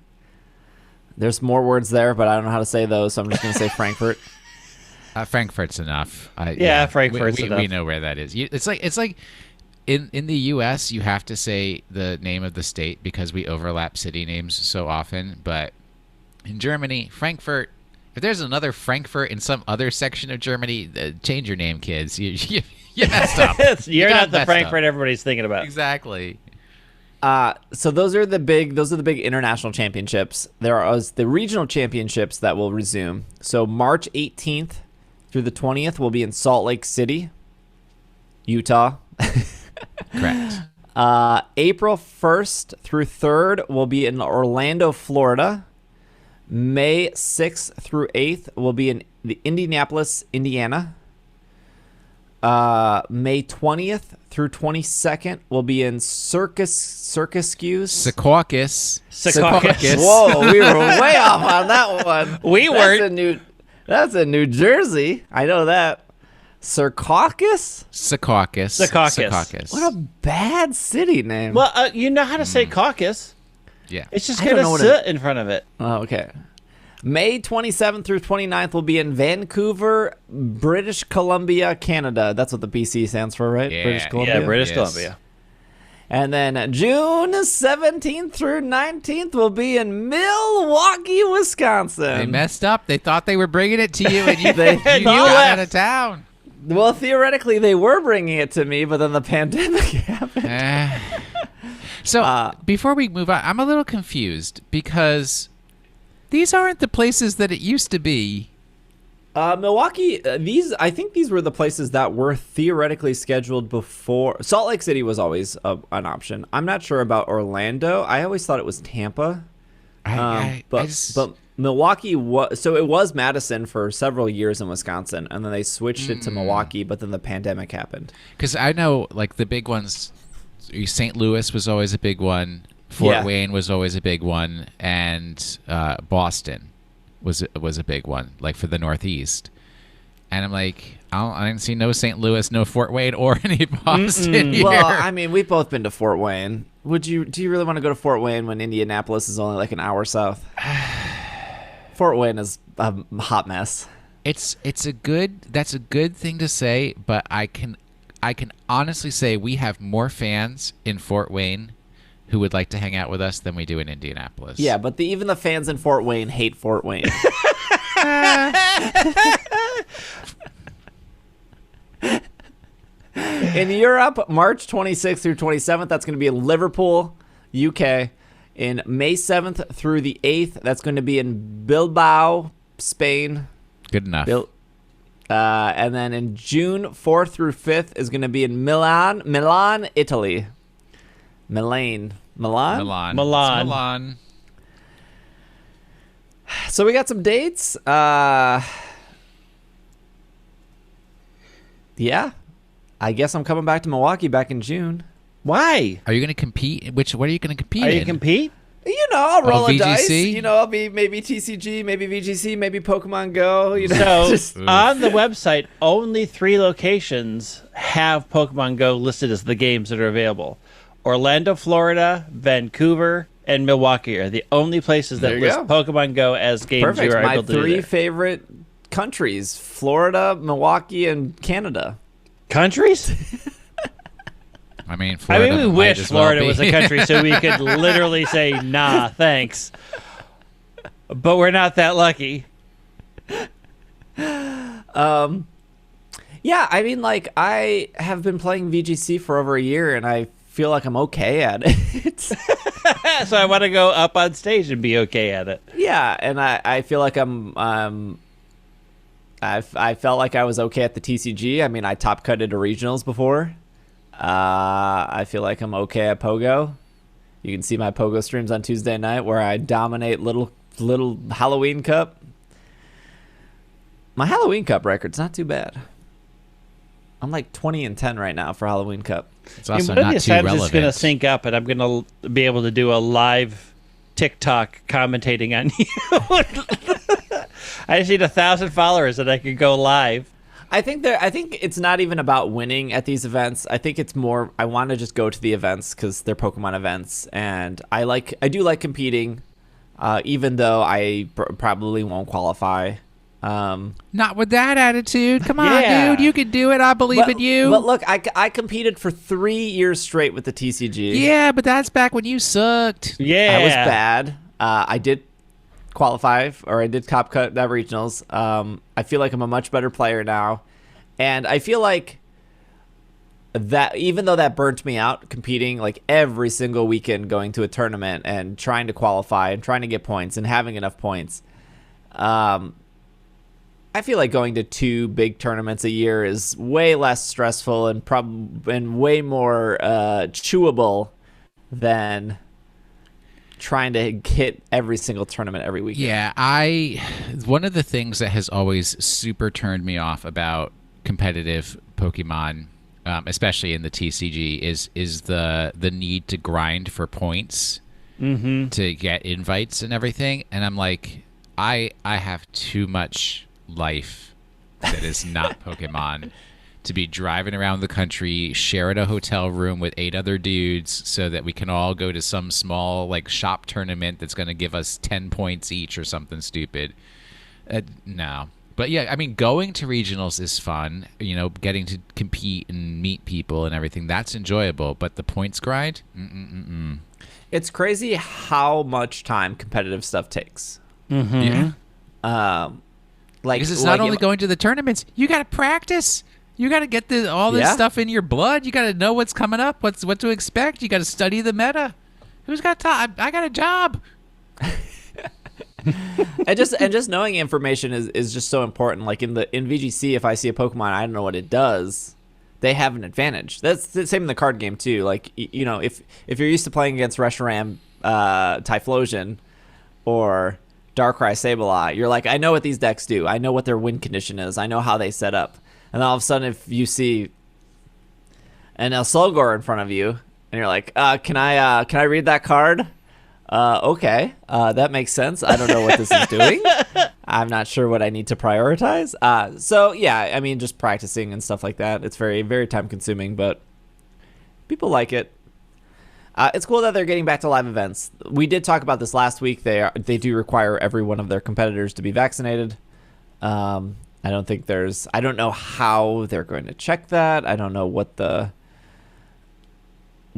There's more words there, but I don't know how to say those, so I'm just going to say Frankfurt. Frankfurt's enough. Frankfurt's enough. We know where that is. It's like in the U.S. you have to say the name of the state because we overlap city names so often. But in Germany, Frankfurt. If there's another Frankfurt in some other section of Germany, change your name, kids. You messed up. You're not the Frankfurt everybody's thinking about. Exactly. So those are the big international championships. There are the regional championships that will resume. So March 18th through the 20th will be in Salt Lake City, Utah. Correct. April 1st through 3rd will be in Orlando, Florida. May 6th through 8th will be in the Indianapolis, Indiana. May 20th through 22nd will be in Secaucus. Whoa, we were way off on that one. We weren't. That's in New Jersey. I know that. Secaucus? Secaucus. What a bad city name. Well, you know how to say caucus. Yeah. It's just going to sit in front of it. Oh, okay. May 27th through 29th will be in Vancouver, British Columbia, Canada. That's what the BC stands for, right? Yeah. British Columbia. Yeah, British Columbia. And then June 17th through 19th will be in Milwaukee, Wisconsin. They messed up. They thought they were bringing it to you, and you They got out of town. Well, theoretically, they were bringing it to me, but then the pandemic happened. So before we move on, I'm a little confused because these aren't the places that it used to be. Milwaukee, I think these were the places that were theoretically scheduled before. Salt Lake City was always an option. I'm not sure about Orlando. I always thought it was Tampa. But Milwaukee it was Madison for several years in Wisconsin, and then they switched it to Milwaukee, but then the pandemic happened. Because I know the big ones, St. Louis was always a big one. Fort Wayne was always a big one, and Boston was a big one, for the Northeast. And I'm like, I didn't see no St. Louis, no Fort Wayne, or any Boston here. Well, I mean, we've both been to Fort Wayne. Do you really want to go to Fort Wayne when Indianapolis is only an hour south? Fort Wayne is a hot mess. That's a good thing to say, but I can honestly say we have more fans in Fort Wayne who would like to hang out with us than we do in Indianapolis. Yeah, but even the fans in Fort Wayne hate Fort Wayne. In Europe, March 26th through 27th, that's going to be in Liverpool, UK. In May 7th through the 8th, that's going to be in Bilbao, Spain. Good enough. And then in June 4th through 5th is going to be in Milan, Italy. Milan. So we got some dates. Yeah. I guess I'm coming back to Milwaukee back in June. Why? Are you going to compete? What are you going to compete in? in? Are you compete? I'll roll a VGC? dice. I'll be maybe TCG, maybe VGC, maybe Pokemon Go. So on the website, only 3 locations have Pokemon Go listed as the games that are available: Orlando, Florida, Vancouver, and Milwaukee are the only places that There you list go. Pokemon Go as games Perfect. you are My able to do 3 there. favorite countries: Florida, Milwaukee, and Canada. Countries? I mean, I Florida mean, we might wish as well Florida be. was a country so we could literally say, nah, thanks. But we're not that lucky. Yeah, I mean, like, I have been playing VGC for over a year, and I feel like I'm okay at it. So I want to go up on stage and be okay at it. Yeah, and I feel like I felt like I was okay at the TCG. I mean, I top cutted to regionals before. I feel like I'm okay at Pogo. You can see my Pogo streams on Tuesday night where I dominate little Halloween Cup. My Halloween Cup record's not too bad. I'm like 20-10 right now for Halloween Cup. It's also One of not these too times relevant. it's going to sync up, and I'm going to be able to do a live TikTok commentating on you. I just need 1,000 followers, and I can go live. I think it's not even about winning at these events. I think it's more I want to just go to the events because they're Pokemon events, and I do like competing, even though I probably won't qualify. Not with that attitude. Come on, Yeah. dude. You can do it. I believe in you. But look, I competed for 3 years straight with the TCG. Yeah, but that's back when you sucked. Yeah. I was bad. I did qualify, or I did top cut that regionals. I feel like I'm a much better player now, and I feel like that even though that burnt me out competing like every single weekend, going to a tournament and trying to qualify and trying to get points and having enough points, I feel like going to 2 big tournaments a year is way less stressful and way more chewable than trying to hit every single tournament every weekend. Yeah, one of the things that has always super turned me off about competitive Pokemon, especially in the TCG, is the need to grind for points to get invites and everything. And I'm like, I have too much life that is not Pokemon to be driving around the country, sharing a hotel room with 8 other dudes so that we can all go to some small like shop tournament that's going to give us 10 points each or something stupid. No. But yeah, I mean, going to regionals is fun, getting to compete and meet people and everything, that's enjoyable, but the points grind? It's crazy how much time competitive stuff takes. Yeah. Like, Because it's not only going to the tournaments, you got to practice. You got to get all this Yeah. stuff in your blood. You got to know what's coming up, what to expect. You got to study the meta. Who's got time? I got a job. and just knowing information is just so important. Like in VGC, if I see a Pokemon, I don't know what it does, they have an advantage. That's the same in the card game too. Like if you're used to playing against Reshiram, Typhlosion, or Darkrai Sableye, you're like, I know what these decks do. I know what their win condition is. I know how they set up. And then all of a sudden, if you see an Elsolgor in front of you, and you're like, can I read that card? Okay, that makes sense. I don't know what this is doing. I'm not sure what I need to prioritize. So yeah, I mean, just practicing and stuff like that. It's very, very time consuming, but people like it. It's cool that they're getting back to live events. We did talk about this last week. They do require every one of their competitors to be vaccinated. I don't know how they're going to check that. I don't know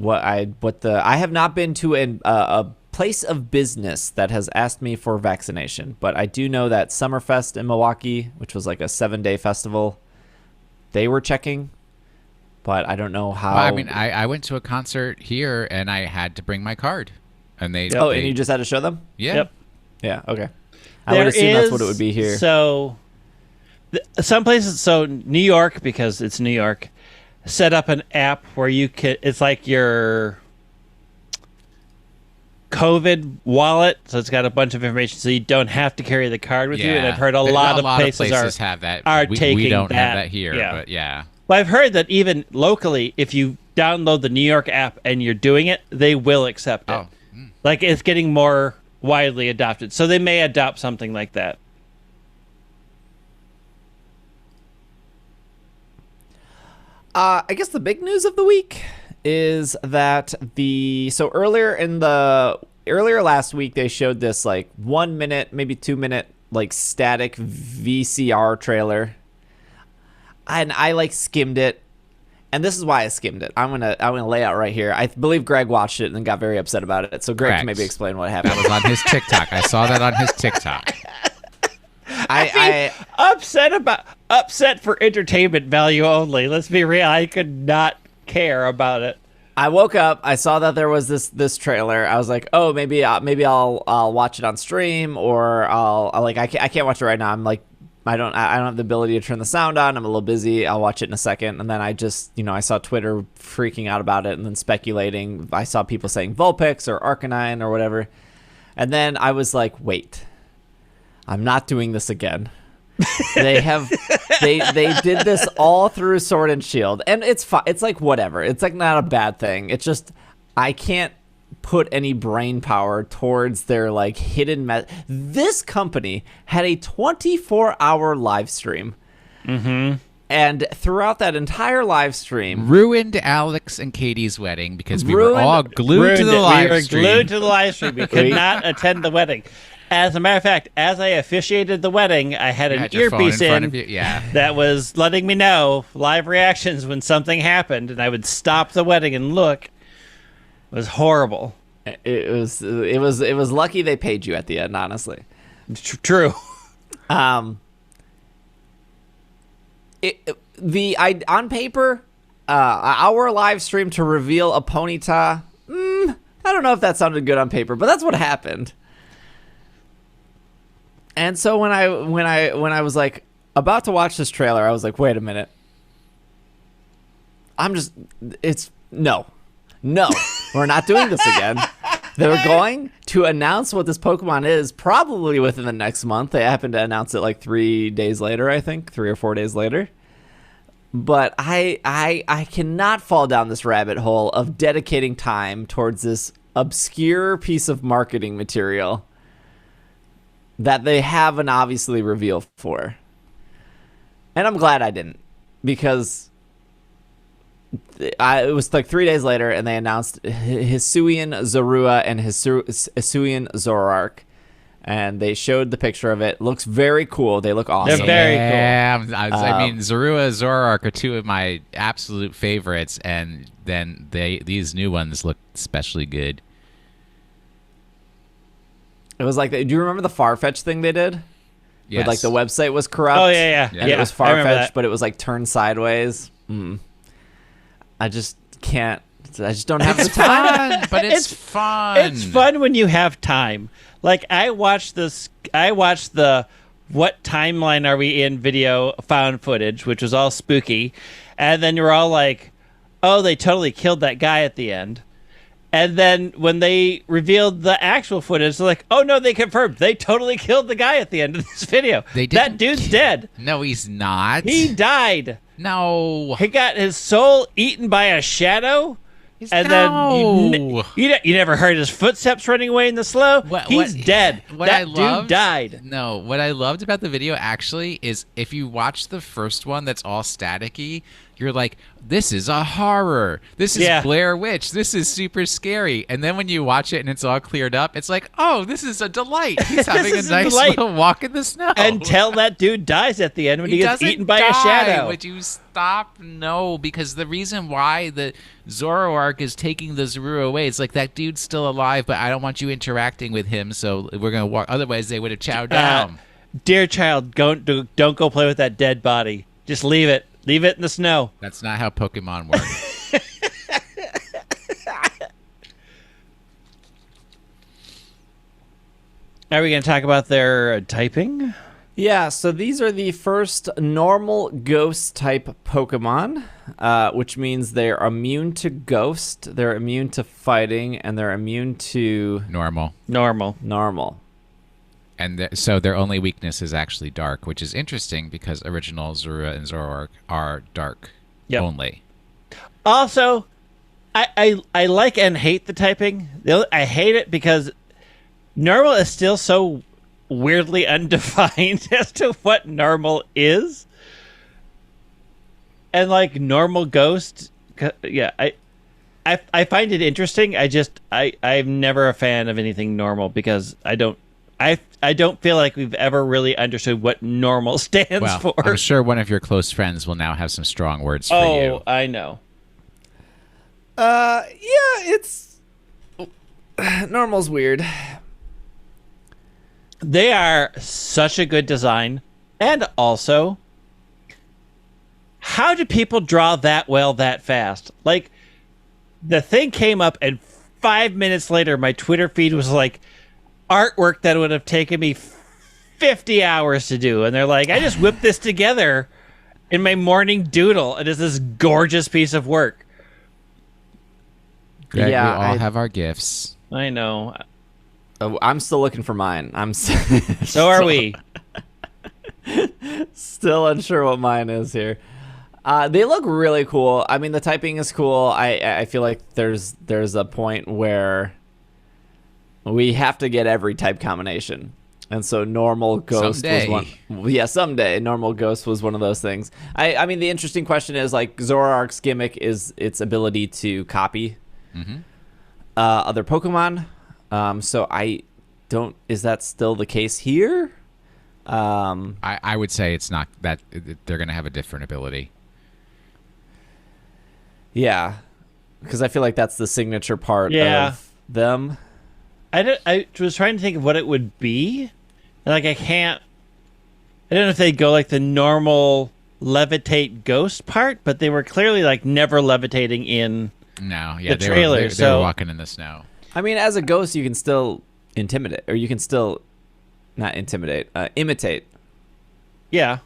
I have not been to a place of business that has asked me for vaccination, but I do know that Summerfest in Milwaukee, which was like a 7-day festival, they were checking, but I don't know how. Well, I mean, I went to a concert here and I had to bring my card, and they. Oh, and you just had to show them? Yeah. Yep. Yeah. Okay. I would assume that's what it would be here. So, some places, New York, because it's New York, set up an app where you can. It's like your COVID wallet, so it's got a bunch of information, so you don't have to carry the card with you. And I've heard a lot of places have that. taking we don't that. have that here, Yeah. but yeah. Well, I've heard that even locally, if you download the New York app and you're doing it, they will accept it. Oh. Like, it's getting more widely adopted, so they may adopt something like that. I guess the big news of the week is that earlier in the earlier last week they showed this like 1 minute, maybe 2 minute like static VCR trailer, and I like skimmed it. And this is why I skimmed it. I'm gonna lay out right here. I believe Greg watched it and then got very upset about it. So Greg can maybe explain what happened. That was on his TikTok. I saw that on his TikTok. I upset for entertainment value only. Let's be real. I could not care about it. I woke up. I saw that there was this trailer. I was like, oh, maybe I'll watch it on stream, or I can't watch it right now. I'm like, I don't have the ability to turn the sound on. I'm a little busy. I'll watch it in a second. And then I just, I saw Twitter freaking out about it and then speculating. I saw people saying Vulpix or Arcanine or whatever. And then I was like, wait, I'm not doing this again. They did this all through Sword and Shield, and it's fine. It's like whatever. It's like not a bad thing. It's just I can't put any brain power towards their like hidden this company had a 24-hour live stream. Mm-hmm. And throughout that entire live stream, ruined Alex and Katie's wedding because we were all glued to the live stream. We were glued to the live stream. We could not attend the wedding. As a matter of fact, as I officiated the wedding, I had an earpiece in that was letting me know live reactions when something happened, and I would stop the wedding and look. It was horrible. It was lucky they paid you at the end, honestly. True. On paper, our live stream to reveal a Ponyta. I don't know if that sounded good on paper, but that's what happened. And so when I was like about to watch this trailer, I was like, wait a minute. No, we're not doing this again. They're going to announce what this Pokemon is probably within the next month. They happened to announce it like 3 days later, I think, 3 or 4 days later. But I cannot fall down this rabbit hole of dedicating time towards this obscure piece of marketing material that they have an obviously reveal for. And I'm glad I didn't, because it was like 3 days later and they announced Hisuian Zorua and Hisuian Zoroark. And they showed the picture of it. Looks very cool. They look awesome. They're very cool. Yeah, I mean, Zorua Zoroark are two of my absolute favorites, and then these new ones look especially good. It was like, do you remember the Farfetch thing they did? Yes. Where, like, the website was corrupt. Oh, yeah. And it was Farfetch, but it was like turned sideways. I just can't. I just don't have the time. But it's fun. It's fun when you have time. Like, I watched the what timeline are we in video found footage, which was all spooky. And then you're all like, oh, they totally killed that guy at the end. And then when they revealed the actual footage, they're like, oh, no, they confirmed. They totally killed the guy at the end of this video. That dude's dead. No, he's not. He died. No. He got his soul eaten by a shadow. Then you never heard his footsteps running away in the snow. He's dead. Dude died. No, what I loved about the video actually is if you watch the first one that's all staticky, you're like, this is a horror. This is Blair Witch. This is super scary. And then when you watch it and it's all cleared up, it's like, oh, this is a delight. He's having a nice little walk in the snow. Until that dude dies at the end when he gets eaten by a shadow. Would you stop? No, because the reason why the Zoroark is taking the Zorua away, it's like, that dude's still alive, but I don't want you interacting with him, so we're going to walk. Otherwise, they would have chowed down. Dear child, don't go play with that dead body. Just leave it. Leave it in the snow. That's not how Pokemon work. Are we going to talk about their typing? Yeah, so these are the first normal ghost type Pokemon, which means they're immune to ghost, they're immune to fighting, and they're immune to normal. And so their only weakness is actually dark, which is interesting because original Zorua and Zoroark are dark only. Also, I like and hate the typing. I hate it because normal is still so weirdly undefined as to what normal is. And like normal ghost, I I find it interesting. I'm never a fan of anything normal because I don't feel like we've ever really understood what normal stands for. I'm sure one of your close friends will now have some strong words for you. Oh, I know. Yeah, it's normal's weird. They are such a good design, and also, how do people draw that well that fast? Like, the thing came up, and 5 minutes later, my Twitter feed was like artwork that would have taken me 50 hours to do, and they're like, I just whipped this together in my morning doodle, and it's this gorgeous piece of work. Greg, Yeah, we all have our gifts. I know. I'm still looking for mine. So are we. Still unsure what mine is here. They look really cool. I mean, the typing is cool. I feel like there's a point where we have to get every type combination. And so normal ghost Someday. was one. Yeah, someday normal ghost was one of those things. I mean, the interesting question is like Zoroark's gimmick is its ability to copy other Pokemon. So I don't. Is that still the case here? I would say it's not that they're going to have a different ability. Yeah, because I feel like that's the signature part of them. I was trying to think of what it would be. And like I don't know if they'd go like the normal levitate ghost part, but they were clearly like never levitating in No, yeah, the trailer. They were walking in the snow. I mean, as a ghost, you can still intimidate, or you can still not intimidate, imitate. Yeah.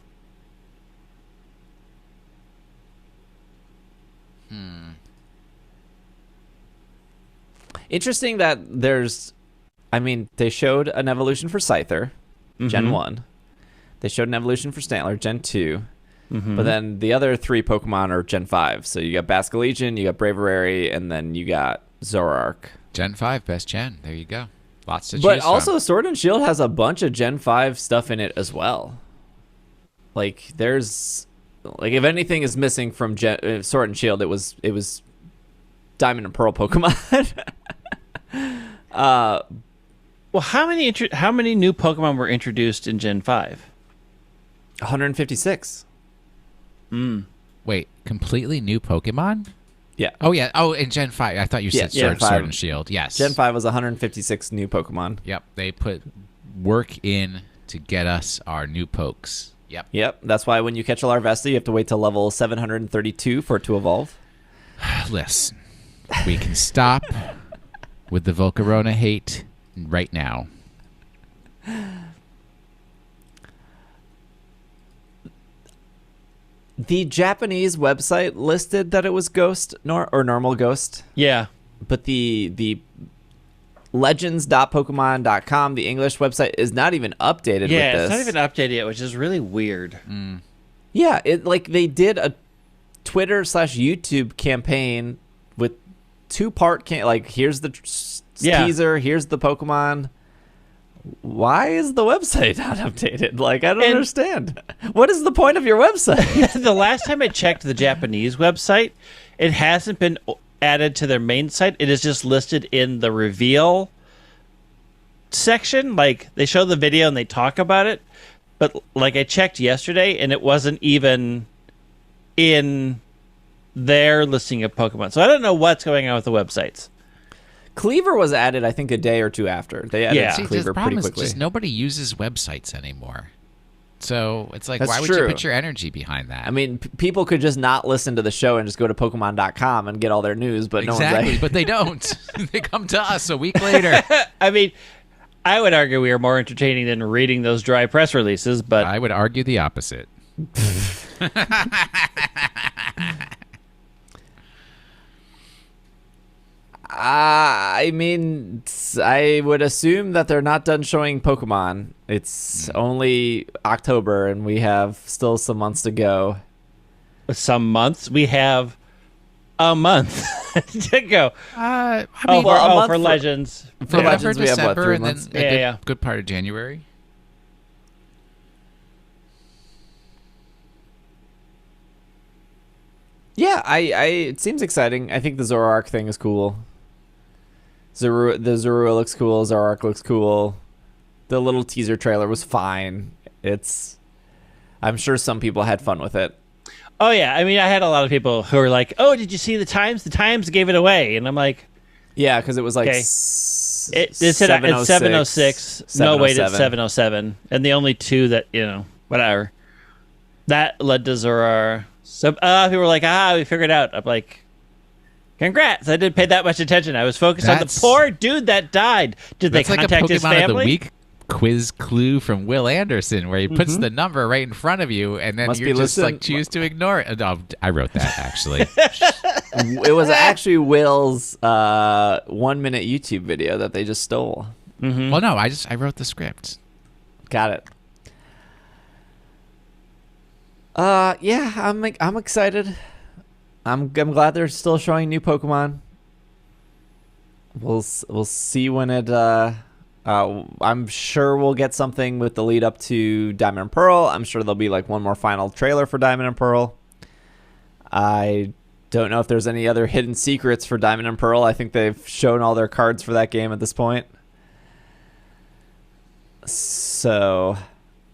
Interesting that I mean, they showed an evolution for Scyther, Gen 1. They showed an evolution for Stantler, Gen 2. But then the other 3 Pokemon are Gen 5. So you got Basculegion, you got Braverary, and then you got Zoroark. Gen 5, best gen. There you go. Lots to choose But from. also, Sword and Shield has a bunch of Gen 5 stuff in it as well. Like, if anything is missing from Sword and Shield, it was Diamond and Pearl Pokemon. Well, how many new Pokemon were introduced in Gen 5? 156. Wait, completely new Pokemon? Yeah. Oh, yeah. Oh, in Gen 5. I thought you said Gen 5. Sword and Shield. Yes. Gen 5 was 156 new Pokemon. Yep. They put work in to get us our new pokes. Yep. Yep. That's why when you catch a Larvesta, you have to wait till level 732 for it to evolve. Listen, we can stop with the Volcarona hate right now. The Japanese website listed that it was Ghost or normal Ghost, Yeah. but the legends.pokemon.com, the English website, is not even updated Yeah, with it's not this. even updated yet, which is really weird. Yeah, they did a Twitter/YouTube campaign with 2-part here's the teaser, here's the Pokemon. Why is the website not updated? I don't understand. What is the point of your website? The last time I checked the Japanese website, it hasn't been added to their main site. It is just listed in the reveal section. Like, they show the video and they talk about it. But, I checked yesterday, and it wasn't even in their listing of Pokemon. So I don't know what's going on with the websites. Cleaver was added, I think, a day or two after. They added Yeah. See, Cleaver the problem pretty is quickly. just nobody uses websites anymore. So it's like, That's why would you true. put your energy behind that? I mean, people could just not listen to the show and just go to Pokemon.com and get all their news, but exactly, no one's but they don't. They come to us a week later. I mean, I would argue we are more entertaining than reading those dry press releases, but I would argue the opposite. I mean, I would assume that they're not done showing Pokemon. It's only October, and we have still some months to go. some months we have a month to go. I Oh, mean, for, a month for for- Legends. For November, Legends, we have, December, 3 and months? then a Yeah, yeah. good part of January. Yeah, it seems exciting. I think the Zoroark thing is cool. The Zorua looks cool. Zoroark looks cool. The little teaser trailer was fine. I'm sure some people had fun with it. Oh yeah, I mean, I had a lot of people who were like, "Oh, did you see the Times? The Times gave it away," and I'm like, Yeah, because it was like okay. It said it's 706. No, wait, it's 707. And the only two that, whatever. That led to Zorua. So people were like, we figured it out. I'm like, congrats. I didn't pay that much attention. I was focused on the poor dude that died. Did they contact like a Pokemon his family? of the Week quiz clue from Will Anderson, where he puts the number right in front of you, and then you just like choose to ignore it. Oh, I wrote that, actually. It was actually Will's 1-minute YouTube video that they just stole. Mm-hmm. Well, no, I wrote the script. Got it. Yeah, I'm excited. I'm glad they're still showing new Pokemon. We'll see when it. I'm sure we'll get something with the lead up to Diamond and Pearl. I'm sure there'll be like one more final trailer for Diamond and Pearl. I don't know if there's any other hidden secrets for Diamond and Pearl. I think they've shown all their cards for that game at this point. So,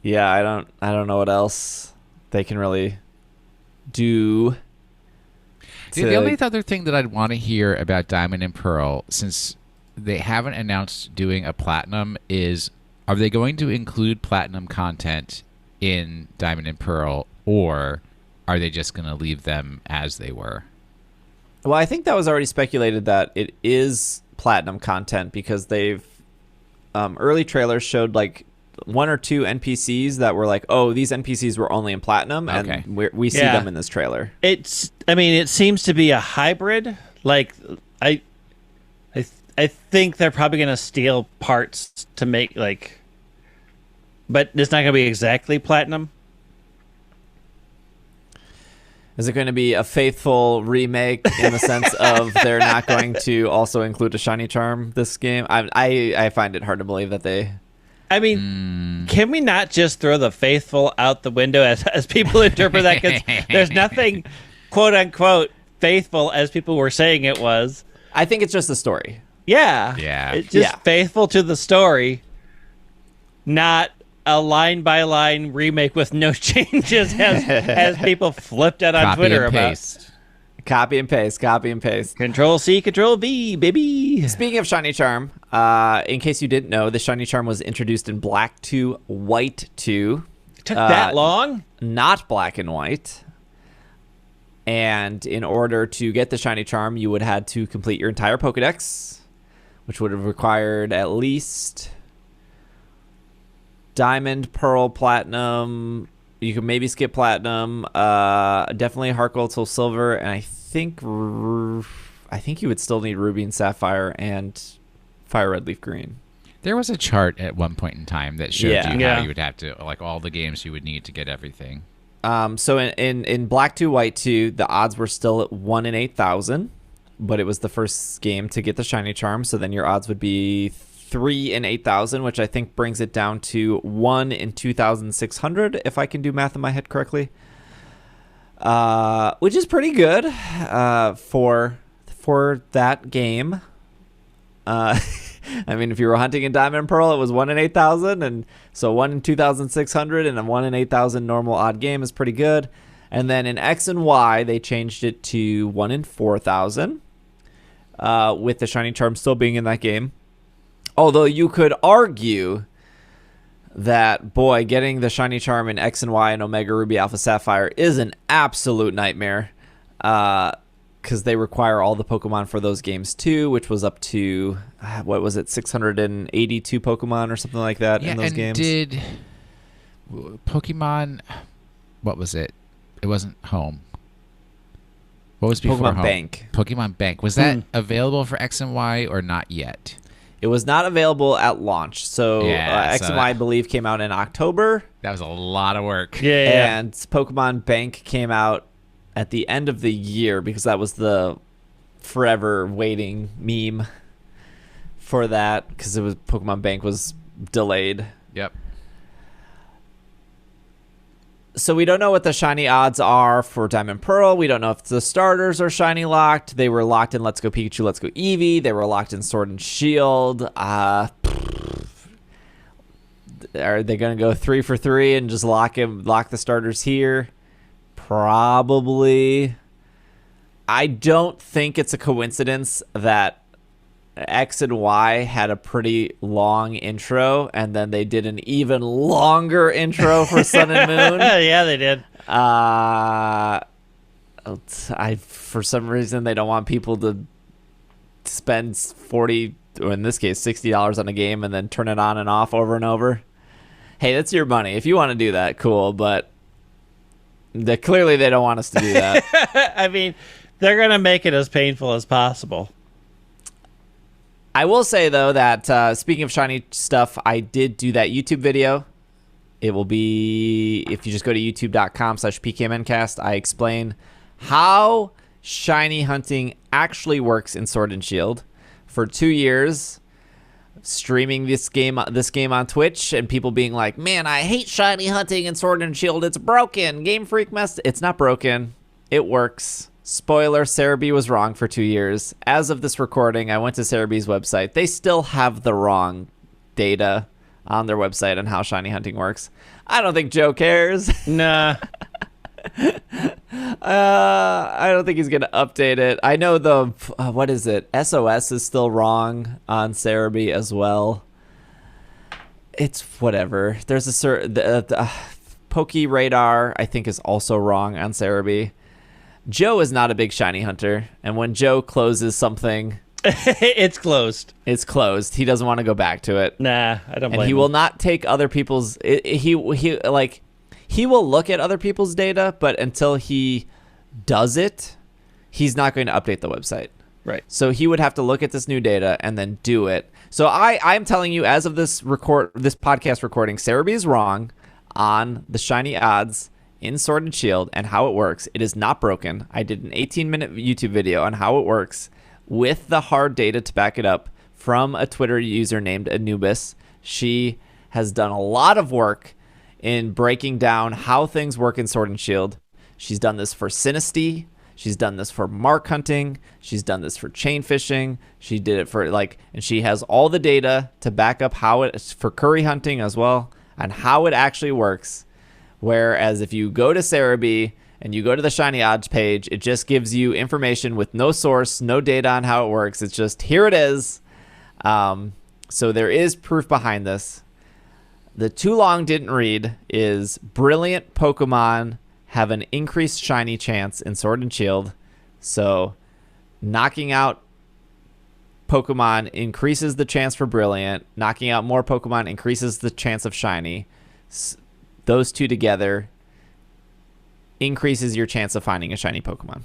yeah, I don't know what else they can really do. The only other thing that I'd want to hear about Diamond and Pearl, since they haven't announced doing a Platinum, is are they going to include Platinum content in Diamond and Pearl, or are they just going to leave them as they were? Well, I think that was already speculated that it is Platinum content because they've early trailers showed like one or two NPCs that were like, oh, these NPCs were only in Platinum, and we see them in this trailer. It seems to be a hybrid. Like, I think they're probably going to steal parts to make, like, but it's not going to be exactly Platinum. Is it going to be a faithful remake in the sense of they're not going to also include a shiny charm this game? I find it hard to believe that they... I mean, can we not just throw the faithful out the window as people interpret that? Because there's nothing, quote unquote, faithful as people were saying it was. I think it's just the story. Yeah. It's just faithful to the story, not a line by line remake with no changes as people flipped out on Twitter about. Copy and paste. Control C, Control V, baby. Speaking of shiny charm, in case you didn't know, the shiny charm was introduced in Black 2, White 2. It took that long? Not Black and White. And in order to get the shiny charm, you would have had to complete your entire Pokedex, which would have required at least Diamond, Pearl, Platinum. You could maybe skip Platinum. Definitely Heart Gold till Silver, and I think you would still need Ruby and Sapphire and Fire Red Leaf Green. There was a chart at one point in time that showed you how you would have to, like, all the games you would need to get everything. So in Black 2, White 2, the odds were still at 1 in 8,000, but it was the first game to get the shiny charm. So then your odds would be 3 in 8,000, which I think brings it down to 1 in 2,600, if I can do math in my head correctly. Which is pretty good for that game. I mean, if you were hunting in Diamond and Pearl, it was 1 in 8,000, and so 1 in 2,600 and a 1 in 8,000 normal odd game is pretty good. And then in X and Y, they changed it to 1 in 4,000, with the shiny charm still being in that game. Although you could argue that, boy, getting the shiny charm in X and Y and Omega Ruby Alpha Sapphire is an absolute nightmare, because they require all the Pokemon for those games too, which was up to, 682 Pokemon or something like that in those games. Did Pokemon, what was it? It wasn't Home. What was before Pokemon Home? Bank. Pokemon Bank. Was that available for X and Y or not yet? It was not available at launch. So X and Y, I believe, came out in October. That was a lot of work. Yeah. And Pokemon Bank came out at the end of the year because that was the forever waiting meme for that, because it was Pokemon Bank was delayed. Yep. So we don't know what the shiny odds are for Diamond Pearl. We don't know if the starters are shiny locked. They were locked in Let's Go Pikachu, Let's Go Eevee. They were locked in Sword and Shield. Are they going to go 3 for 3 and just lock the starters here? Probably. I don't think it's a coincidence that X and Y had a pretty long intro, and then they did an even longer intro for Sun and Moon. Yeah, they did. For some reason, they don't want people to spend $40, or in this case, $60 on a game and then turn it on and off over and over. Hey, that's your money. If you want to do that, cool, but clearly they don't want us to do that. I mean, they're going to make it as painful as possible. I will say, though, that speaking of shiny stuff, I did do that YouTube video. It will be, if you just go to youtube.com/PKMNcast, I explain how shiny hunting actually works in Sword and Shield. For 2 years, streaming this game on Twitch, and people being like, man, I hate shiny hunting in Sword and Shield. It's broken. Game Freak messed. It's not broken. It works. Spoiler, Cerebi was wrong for 2 years. As of this recording, I went to Cerebi's website. They still have the wrong data on their website on how shiny hunting works. I don't think Joe cares. Nah. I don't think he's going to update it. I know what is it? SOS is still wrong on Cerebi as well. It's whatever. There's the Poke Radar, I think, is also wrong on Cerebi. Joe is not a big shiny hunter, and when Joe closes something, it's closed. It's closed. He doesn't want to go back to it. Nah, I don't blame And he him. will not take other people's. He will look at other people's data, but until he does it, he's not going to update the website. Right. So he would have to look at this new data and then do it. So I'm telling you, as of this podcast recording, Cerebi is wrong on the shiny odds in Sword and Shield and how it works. It is not broken. I did an 18-minute YouTube video on how it works with the hard data to back it up from a Twitter user named Anubis. She has done a lot of work in breaking down how things work in Sword and Shield. She's done this for Sinistea. She's done this for mark hunting. She's done this for chain fishing. She did it for and she has all the data to back up how it's for curry hunting as well and how it actually works. Whereas if you go to Cerebi and you go to the shiny odds page, it just gives you information with no source, no data on how it works. It's just, here it is. So there is proof behind this. The too long didn't read is brilliant Pokemon have an increased shiny chance in Sword and Shield. So knocking out Pokemon increases the chance for brilliant. Knocking out more Pokemon increases the chance of shiny. Those two together increases your chance of finding a shiny Pokemon.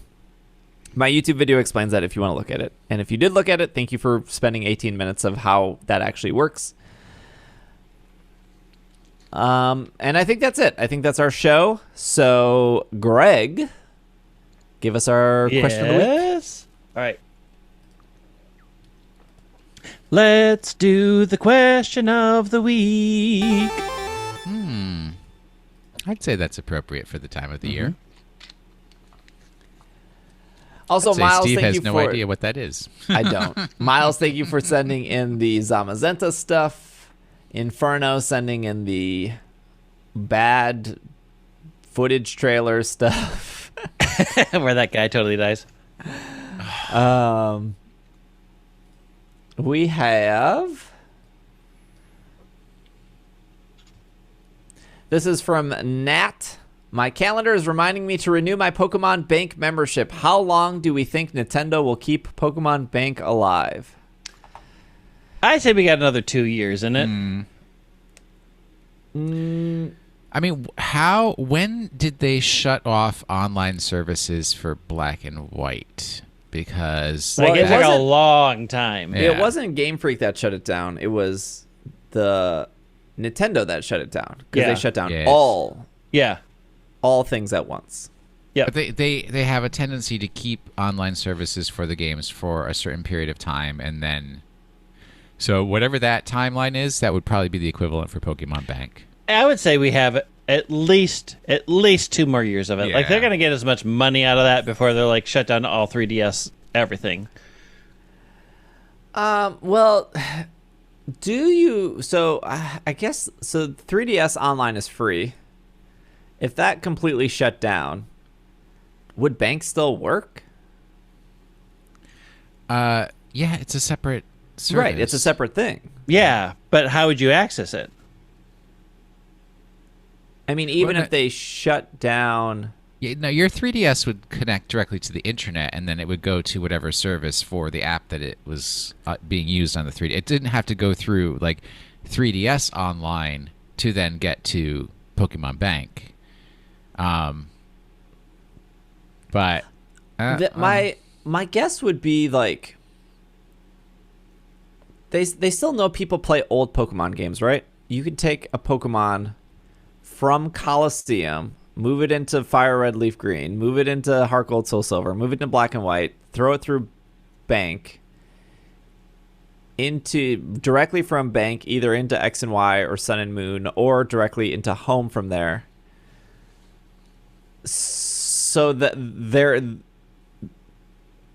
My YouTube video explains that if you want to look at it. And if you did look at it, thank you for spending 18 minutes of how that actually works. And I think that's it. I think that's our show. So, Greg, give us our question of the week. Yes. All right. Let's do the question of the week. I'd say that's appropriate for the time of the year. Also, I'd say Miles, Steve thank has you no idea what that is. I don't. Miles, thank you for sending in the Zamazenta stuff. Inferno sending in the bad footage trailer stuff. Where that guy totally dies. We have... This is from Nat. My calendar is reminding me to renew my Pokemon Bank membership. How long do we think Nintendo will keep Pokemon Bank alive? I say we got another 2 years in it. I mean, when did they shut off online services for Black and White? Because Like, it took a wasn't- long time. Yeah. It wasn't Game Freak that shut it down. It was the Nintendo that shut it down. Because Yeah. they shut down Yes. Yeah. all things at once. Yeah. But they have a tendency to keep online services for the games for a certain period of time, and then so whatever that timeline is, that would probably be the equivalent for Pokemon Bank. I would say we have at least 2 more years of it. Like, they're Yeah. going to get as much money out of that before they're like shut down all 3DS everything. Well, do you? So I guess so. 3DS Online is free. If that completely shut down, would Bank still work? Yeah, it's a separate service. Right, it's a separate thing. Yeah, but how would you access it? I mean, even Well, if they shut down. Yeah, no, your 3DS would connect directly to the internet, and then it would go to whatever service for the app that it was being used on the 3D. It didn't have to go through like 3DS Online to then get to Pokemon Bank. But My guess would be like they still know people play old Pokemon games, right? You could take a Pokemon from Coliseum, move it into Fire Red Leaf Green, move it into Heart Gold Soul Silver, move it into Black and White, throw it through Bank, into directly from Bank either into X and Y or Sun and Moon, or directly into Home from there. So that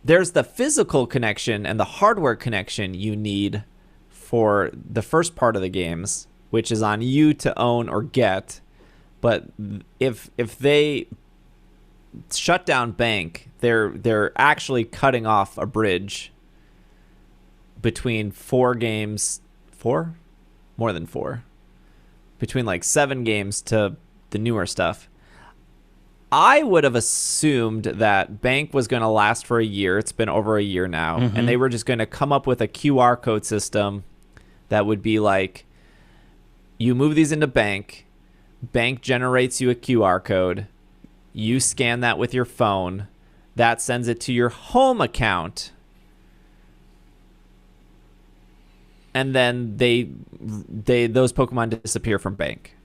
there's the physical connection and the hardware connection you need for the first part of the games, which is on you to own or get. But if they shut down Bank, they're actually cutting off a bridge between 4 games, 4? More than 4. Between like 7 games to the newer stuff. I would have assumed that Bank was going to last for a year. It's been over a year now. Mm-hmm. And they were just going to come up with a QR code system that would be like, you move these into Bank, Bank generates you a QR code, you scan that with your phone, that sends it to your home account, and then those Pokemon disappear from Bank.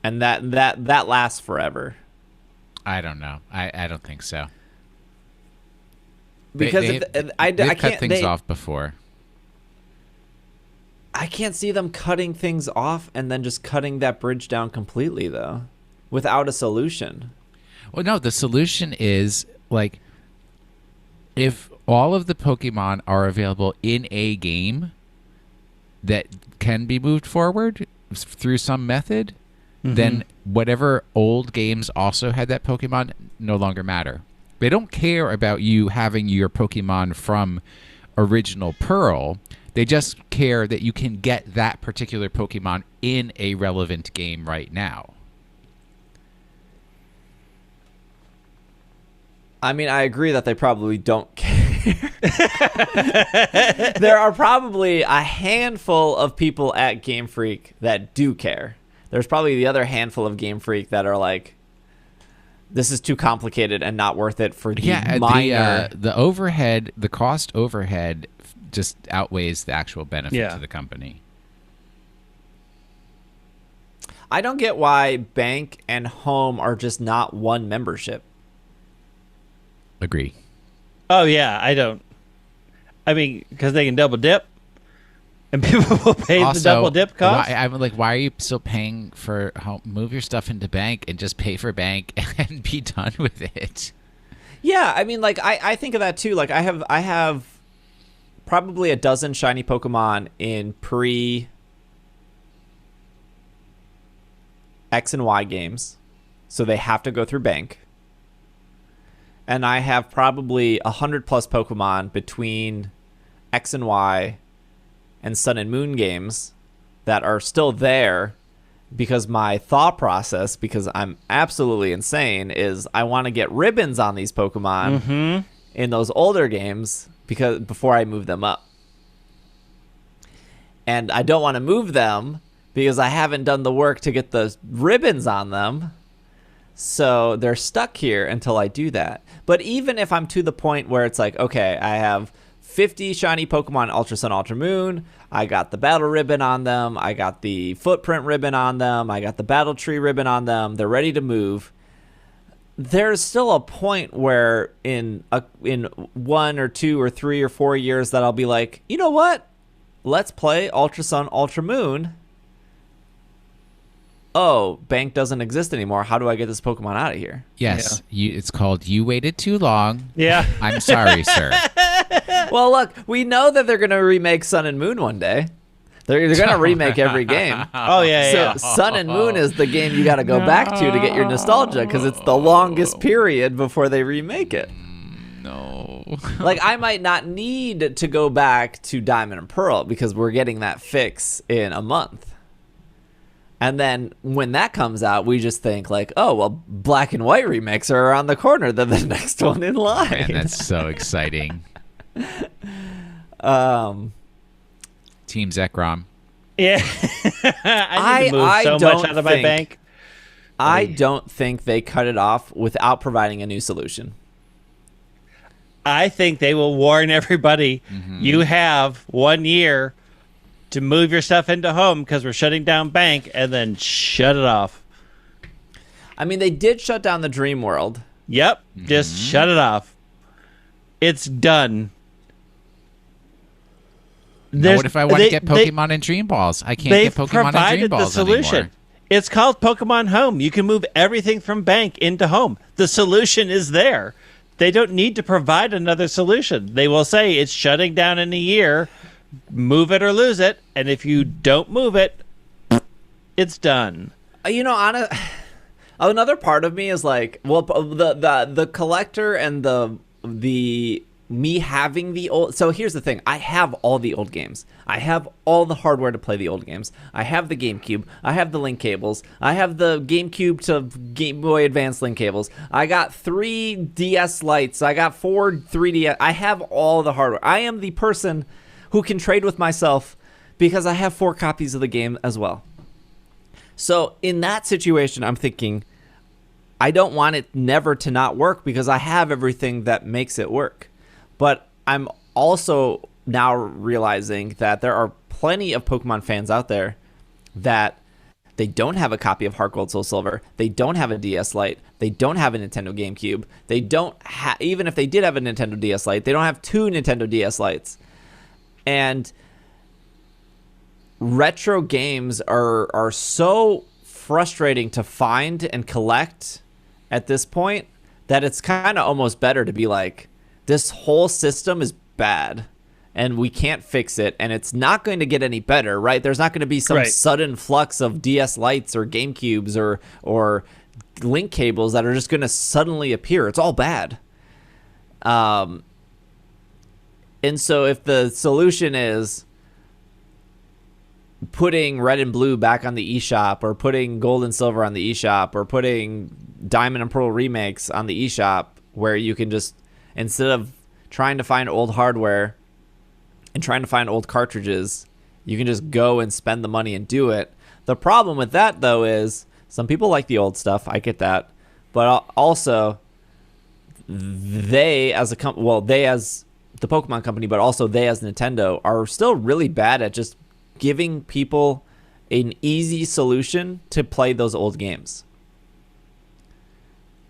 And that lasts forever. I don't know. I don't think so. Because I they've cut can't things off before. I can't see them cutting things off and then just cutting that bridge down completely, though, without a solution. Well, no, the solution is like if all of the Pokemon are available in a game that can be moved forward through some method, then whatever old games also had that Pokemon no longer matter. They don't care about you having your Pokemon from Original Pearl. They just care that you can get that particular Pokemon in a relevant game right now. I mean, I agree that they probably don't care. There are probably a handful of people at Game Freak that do care. There's probably the other handful of Game Freak that are like, this is too complicated and not worth it for the minor. The overhead, the cost overhead just outweighs the actual benefit to the company. I don't get why Bank and Home are just not one membership. Agree. Oh, yeah, I don't. I mean, because they can double dip, and people will pay the double dip cost. I'm like, why are you still paying for home? Move your stuff into Bank and just pay for Bank and be done with it. Yeah, I mean, like, I think of that too. Like, I have probably a dozen shiny Pokemon in pre X and Y games, so they have to go through Bank. And I have probably 100+ Pokemon between X and Y and Sun and Moon games that are still there because my thought process, because I'm absolutely insane, is I want to get ribbons on these Pokemon in those older games because before I move them up. And I don't want to move them because I haven't done the work to get the ribbons on them. So they're stuck here until I do that. But even if I'm to the point where it's like, okay, I have 50 shiny Pokemon Ultra Sun, Ultra Moon. I got the battle ribbon on them. I got the footprint ribbon on them. I got the battle tree ribbon on them. They're ready to move. There's still a point where in 1 or 2 or 3 or 4 years that I'll be like, you know what? Let's play Ultra Sun, Ultra Moon. oh, bank doesn't exist anymore. How do I get this Pokemon out of here? Yes, it's called You Waited Too Long. Yeah. I'm sorry, sir. Well, look, we know that they're going to remake Sun and Moon one day. They're going to remake every game. Oh, yeah. So Sun and Moon is the game you got to go back to get your nostalgia because it's the longest period before they remake it. No. Like, I might not need to go back to Diamond and Pearl because we're getting that fix in a month. And then when that comes out, we just think like, oh, well, Black and White remakes are around the corner. They're the next one in line. Man, that's so exciting. Team Zekrom. Yeah. I need to move so much out of my bank. I don't think they cut it off without providing a new solution. I think they will warn everybody, you have 1 year to move your stuff into home because we're shutting down bank, and then shut it off. I mean, they did shut down the Dream World. Yep. Just shut it off. It's done. Now, what if I want to get Pokemon and Dream Balls? I can't get Pokemon and Dream Balls the solution. anymore. It's called Pokemon Home. You can move everything from bank into home. The solution is there. They don't need to provide another solution. They will say it's shutting down in a year. Move it or lose it. And if you don't move it, it's done. You know, another part of me is like, well, the collector and the me having the old. So here's the thing: I have all the old games. I have all the hardware to play the old games. I have the GameCube. I have the link cables. I have the GameCube to Game Boy Advance link cables. I got 3 DS Lites. I got 4 3DS. I have all the hardware. I am the person who can trade with myself because I have 4 copies of the game as well. So in that situation, I'm thinking, I don't want it never to not work because I have everything that makes it work. But I'm also now realizing that there are plenty of Pokemon fans out there that they don't have a copy of Heart Gold Soul Silver. They don't have a DS Lite. They don't have a Nintendo GameCube. They don't even if they did have a Nintendo DS Lite, they don't have 2 Nintendo DS Lites. And retro games are so frustrating to find and collect at this point that it's kind of almost better to be like, this whole system is bad and we can't fix it and it's not going to get any better, right? There's not going to be some sudden flux of DS Lites or GameCubes or link cables that are just going to suddenly appear. It's all bad. And so if the solution is putting Red and Blue back on the eShop or putting Gold and Silver on the eShop or putting Diamond and Pearl remakes on the eShop where you can just, instead of trying to find old hardware and trying to find old cartridges, you can just go and spend the money and do it. The problem with that, though, is some people like the old stuff. I get that. But also, they as the Pokemon company, but also they as Nintendo, are still really bad at just giving people an easy solution to play those old games.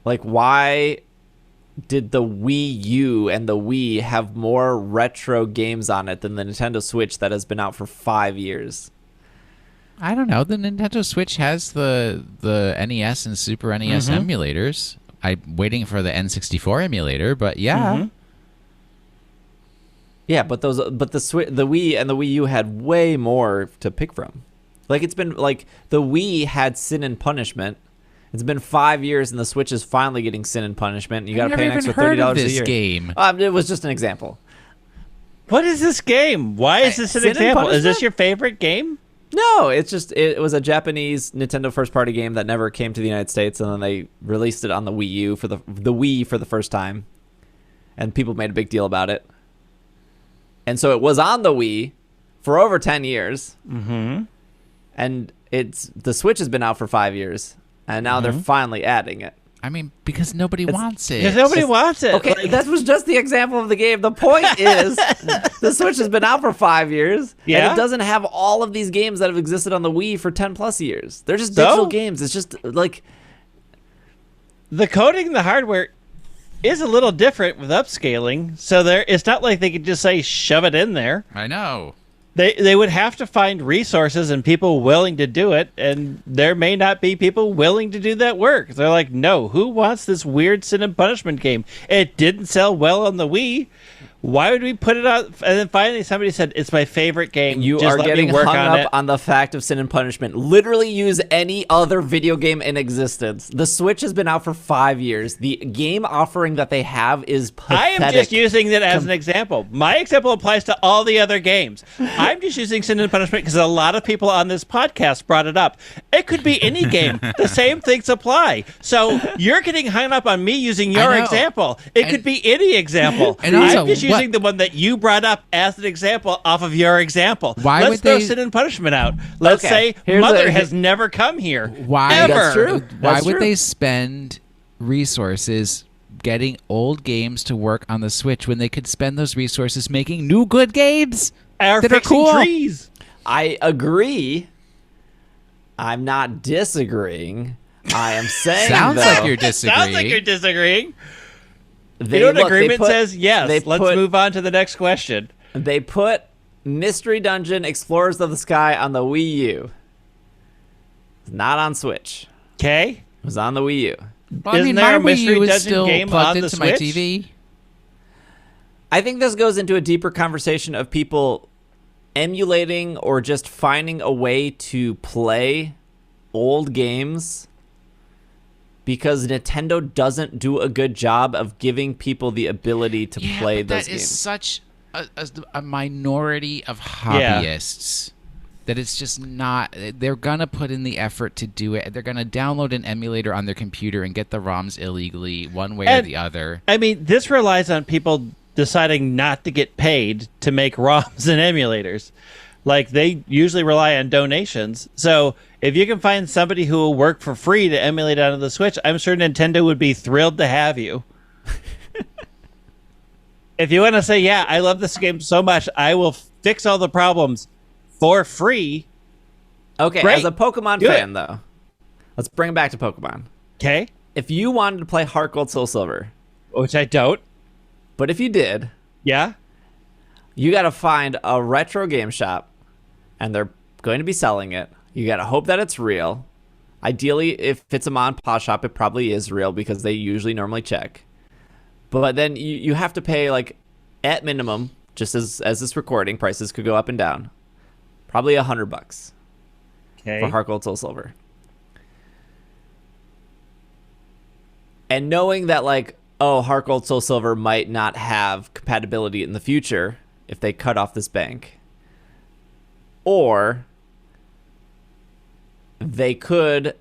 Like, why did the Wii U and the Wii have more retro games on it than the Nintendo Switch that has been out for 5 years? I don't know. The Nintendo Switch has the NES and Super NES emulators. I'm waiting for the N64 emulator, but yeah. Yeah, but the Wii and the Wii U had way more to pick from. Like, it's been like the Wii had Sin and Punishment. It's been 5 years, and the Switch is finally getting Sin and Punishment. You got to pay an extra $30 a year. Game. It was just an example. What is this game? Why is this an example? Is this your favorite game? No, it's just it was a Japanese Nintendo first-party game that never came to the United States, and then they released it on the Wii U for the Wii for the first time, and people made a big deal about it. And so it was on the Wii for over 10 years, and the Switch has been out for 5 years. And now they're finally adding it. I mean, because nobody wants it. Because nobody wants it. Okay, that was just the example of the game. The point is, the Switch has been out for 5 years, and it doesn't have all of these games that have existed on the Wii for 10 plus years. They're just digital games. It's just like the coding, the hardware is a little different with upscaling. So it's not like they could just say shove it in there. I know. They would have to find resources and people willing to do it, and there may not be people willing to do that work. They're like, no, who wants this weird sin and punishment game? It didn't sell well on the Wii. Why would we put it out? And then finally somebody said, it's my favorite game. You Just are let me getting work hung on up it. on the fact of sin and punishment. Literally use any other video game in existence. The Switch has been out for 5 years. The game offering that they have is pathetic. I am just using it as an example. My example applies to all the other games. I'm just using sin and punishment because a lot of people on this podcast brought it up. It could be any game. The same things apply. So you're getting hung up on me using your example. It could be any example. And also, I'm just using the one that you brought up as an example off of your example. Why Let's would throw they- sin and punishment out. Let's say Here's Mother a- has never come here. Why? Ever. That's true. Why That's would true. they spend resources getting old games to work on the Switch when they could spend those resources making new good games Or that are fixing cool? trees. I agree. I'm not disagreeing. I am saying Sounds though, like you're disagreeing. Sounds like you're disagreeing. they, You know what look, they agreement put- says? Yes. they Let's put- move on to the next question. They put Mystery Dungeon Explorers of the Sky on the Wii U. It's not on Switch. Okay. It was on the Wii U. Well, I Isn't mean, there my a Wii Mystery U is Dungeon still game plugged on the into my Switch? TV. I think this goes into a deeper conversation of people emulating or just finding a way to play old games because Nintendo doesn't do a good job of giving people the ability to play but those that is games. such a minority of hobbyists that it's just not. They're gonna put in the effort to do it. They're gonna download an emulator on their computer and get the ROMs illegally, one way or And- the other. I mean, this relies on people deciding not to get paid to make ROMs and emulators. Like, they usually rely on donations. So if you can find somebody who will work for free to emulate onto the Switch, I'm sure Nintendo would be thrilled to have you. If you want to say, yeah, I love this game so much, I will fix all the problems for free. Okay, Great. as a Pokemon Do fan, it. though, let's bring it back to Pokemon. Okay? If you wanted to play Heart Gold Soul Silver, Which I don't. but if you did, Yeah? you got to find a retro game shop, and they're going to be selling it. You got to hope that it's real. Ideally, if it's a mom and pop shop, it probably is real because they usually normally check. But then you have to pay, like, at minimum, just as this recording, prices could go up and down. Probably $100 Okay. for Heart Gold Soul Silver. And knowing that, like, oh, Heart Gold Soul Silver might not have compatibility in the future if they cut off this bank. Or they could,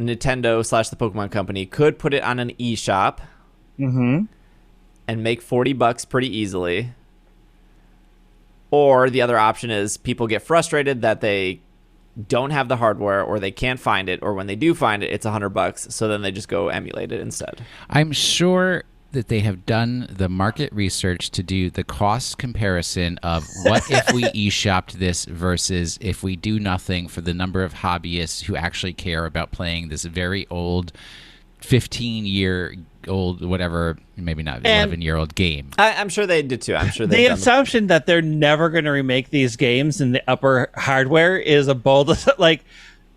Nintendo / the Pokemon Company could put it on an eShop and make $40 pretty easily. Or the other option is people get frustrated that they don't have the hardware or they can't find it, or when they do find it, it's $100. So then they just go emulate it instead. I'm sure that they have done the market research to do the cost comparison of what if we eShopped this versus if we do nothing for the number of hobbyists who actually care about playing this very old 15-year-old, whatever, maybe not 11-year-old game. I'm sure they did too. I'm sure The they've done assumption that they're never going to remake these games in the upper hardware is a bold... Like,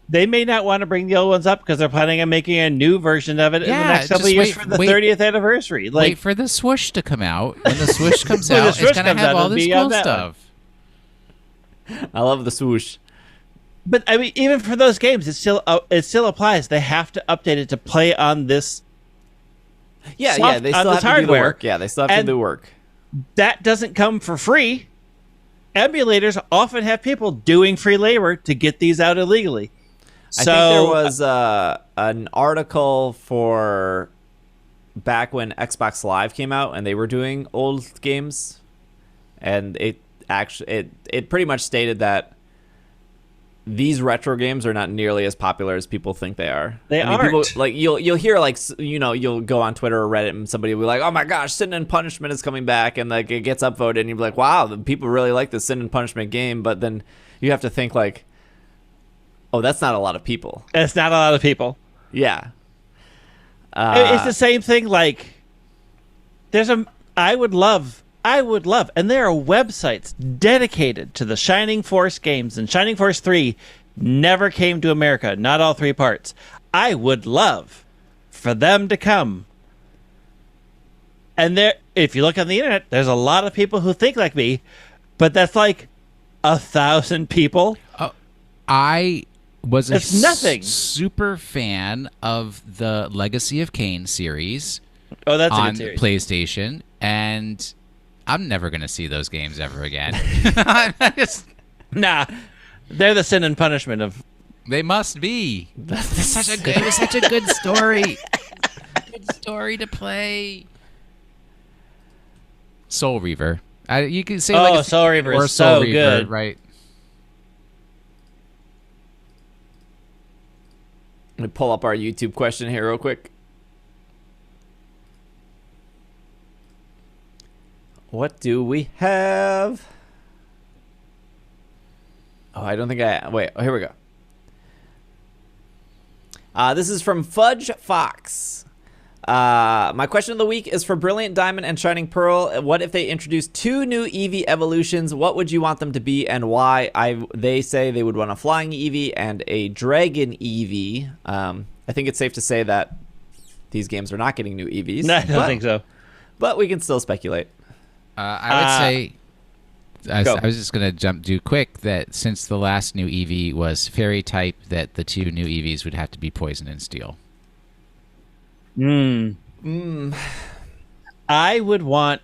they may not want to bring the old ones up because they're planning on making a new version of it in the Yeah, next couple just of years wait- for the wait- 30th anniversary. Like, Wait for the swoosh to come out. When the swoosh comes When the out, Swoosh it's going to comes have out, all it'll this be on cool that stuff. I love the swoosh. but I mean, even for those games, it still applies. They have to update it to play on this. Yeah, Soft- they on still this have to do the hardware. work. Yeah, they still have to And- do the work. That doesn't come for free. Emulators often have people doing free labor to get these out illegally. I So think there was an article for back when Xbox Live came out and they were doing old games, and it pretty much stated that these retro games are not nearly as popular as people think they are. They People, aren't. like you'll hear, like, you'll go on Twitter or Reddit and somebody will be like, oh my gosh, Sin and Punishment is coming back, and like it gets upvoted and you'll be like, wow, the people really like the Sin and Punishment game. But then you have to think like, oh, that's not a lot of people. it's not a lot of people. Yeah. It's the same thing. Like, I would love I would love, and there are websites dedicated to the Shining Force games, and Shining Force 3 never came to America, not all 3 parts. I would love for them to come. And there, if you look on the internet, there's a lot of people who think like me, but that's like 1,000 people. I was a nothing. Super fan of the Legacy of Kain series. Oh, that's a on good series. PlayStation, and I'm never going to see those games ever again. Nah, they're the sin and punishment of. They must be. It was such a good story. Good story to play. Soul Reaver. You can say Soul Reaver or is so Soul Reaver, good, right? Let me pull up our YouTube question here real quick. What do we have? Oh, I don't think wait, here we go. This is from Fudge Fox. My question of the week is for Brilliant Diamond and Shining Pearl. What if they introduced 2 new Eevee evolutions? What would you want them to be and why? They say they would want a Flying Eevee and a Dragon Eevee. I think it's safe to say that these games are not getting new Eevees. No, I don't think so. But we can still speculate. I would say, I was just going to do quick that since the last new Eevee was Fairy type, that the 2 new Eevees would have to be Poison and Steel. I would want.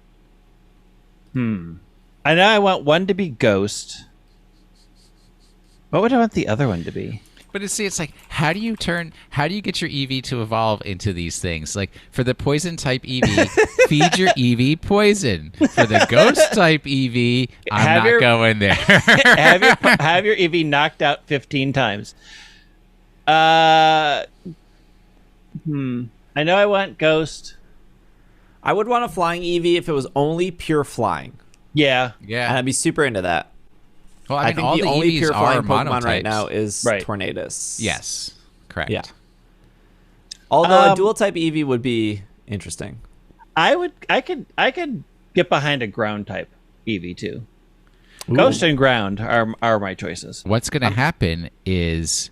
I know I want one to be Ghost. What would I want the other one to be? But it's like, how do you get your Eevee to evolve into these things? Like, for the Poison type Eevee, feed your Eevee poison. For the Ghost type Eevee, I'm not going there. have your Eevee knocked out 15 times. I know I want Ghost. I would want a Flying Eevee if it was only pure flying. Yeah. Yeah. And I'd be super into that. Well, I think the only Eevees pure flying are Pokemon right monotypes. now is Right. Tornadus. Yes. Correct. Yeah. Although a dual type Eevee would be interesting. I could get behind a ground type Eevee too. Ghost and ground are my choices. What's going to happen is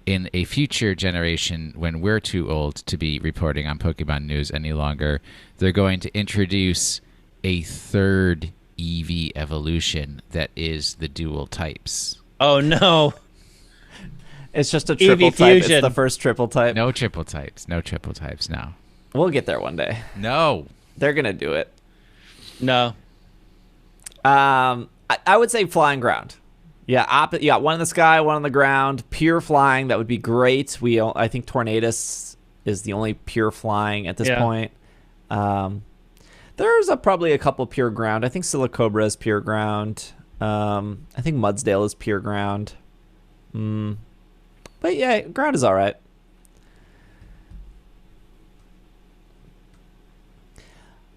in a future generation, when we're too old to be reporting on Pokemon news any longer, they're going to introduce a 3rd Eevee evolution that is the dual types. Oh no. It's just a triple Eevee type. Fusion. It's the first triple type. No triple types. No triple types now. We'll get there one day. No. They're going to do it. No. I would say flying ground. Yeah, one in the sky, one on the ground. Pure flying, that would be great. I think Tornadus is the only pure flying at this point. There's probably a couple pure ground. I think Silicobra is pure ground. I think Mudsdale is pure ground. But yeah, ground is all right.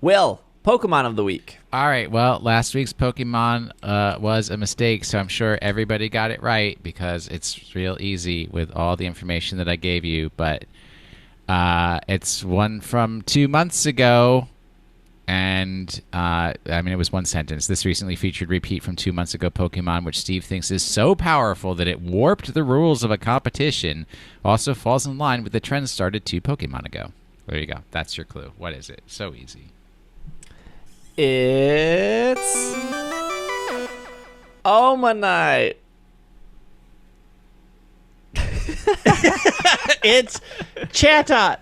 Will, Pokemon of the week. All right. Well, last week's Pokemon was a mistake, so I'm sure everybody got it right because it's real easy with all the information that I gave you. But it's one from 2 months ago. And, it was one sentence. This recently featured repeat from 2 months ago Pokemon, which Steve thinks is so powerful that it warped the rules of a competition, also falls in line with the trend started 2 Pokemon ago. There you go. That's your clue. What is it? So easy. It's Omanite. It's Chatot.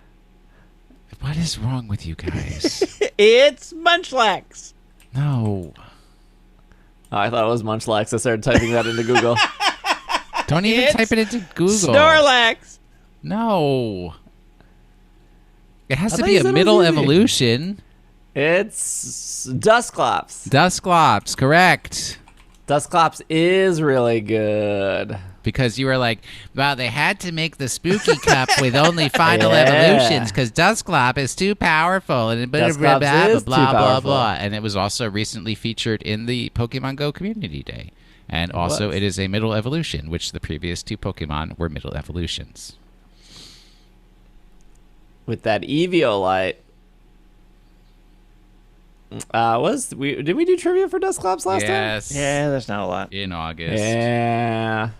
What is wrong with you guys? It's Munchlax. No. Oh, I thought it was Munchlax. I started typing that into Google. Don't even type it into Google. Snorlax. No. It has I to thought be you a said it was middle easy. evolution. It's Dusclops. Dusclops, correct. Dusclops is really good. Because you were like, well, they had to make the Spooky Cup with only final Yeah. evolutions because Dusclop is too powerful and blah, blah, Dusclops blah, is blah, too blah, powerful. blah. And it was also recently featured in the Pokemon Go Community Day. And also was. it is a middle evolution, which the previous 2 Pokemon were middle evolutions. With that Eviolite. Did we do trivia for Dusclops last time? Yes. Yeah, there's not a lot. In August. Yeah.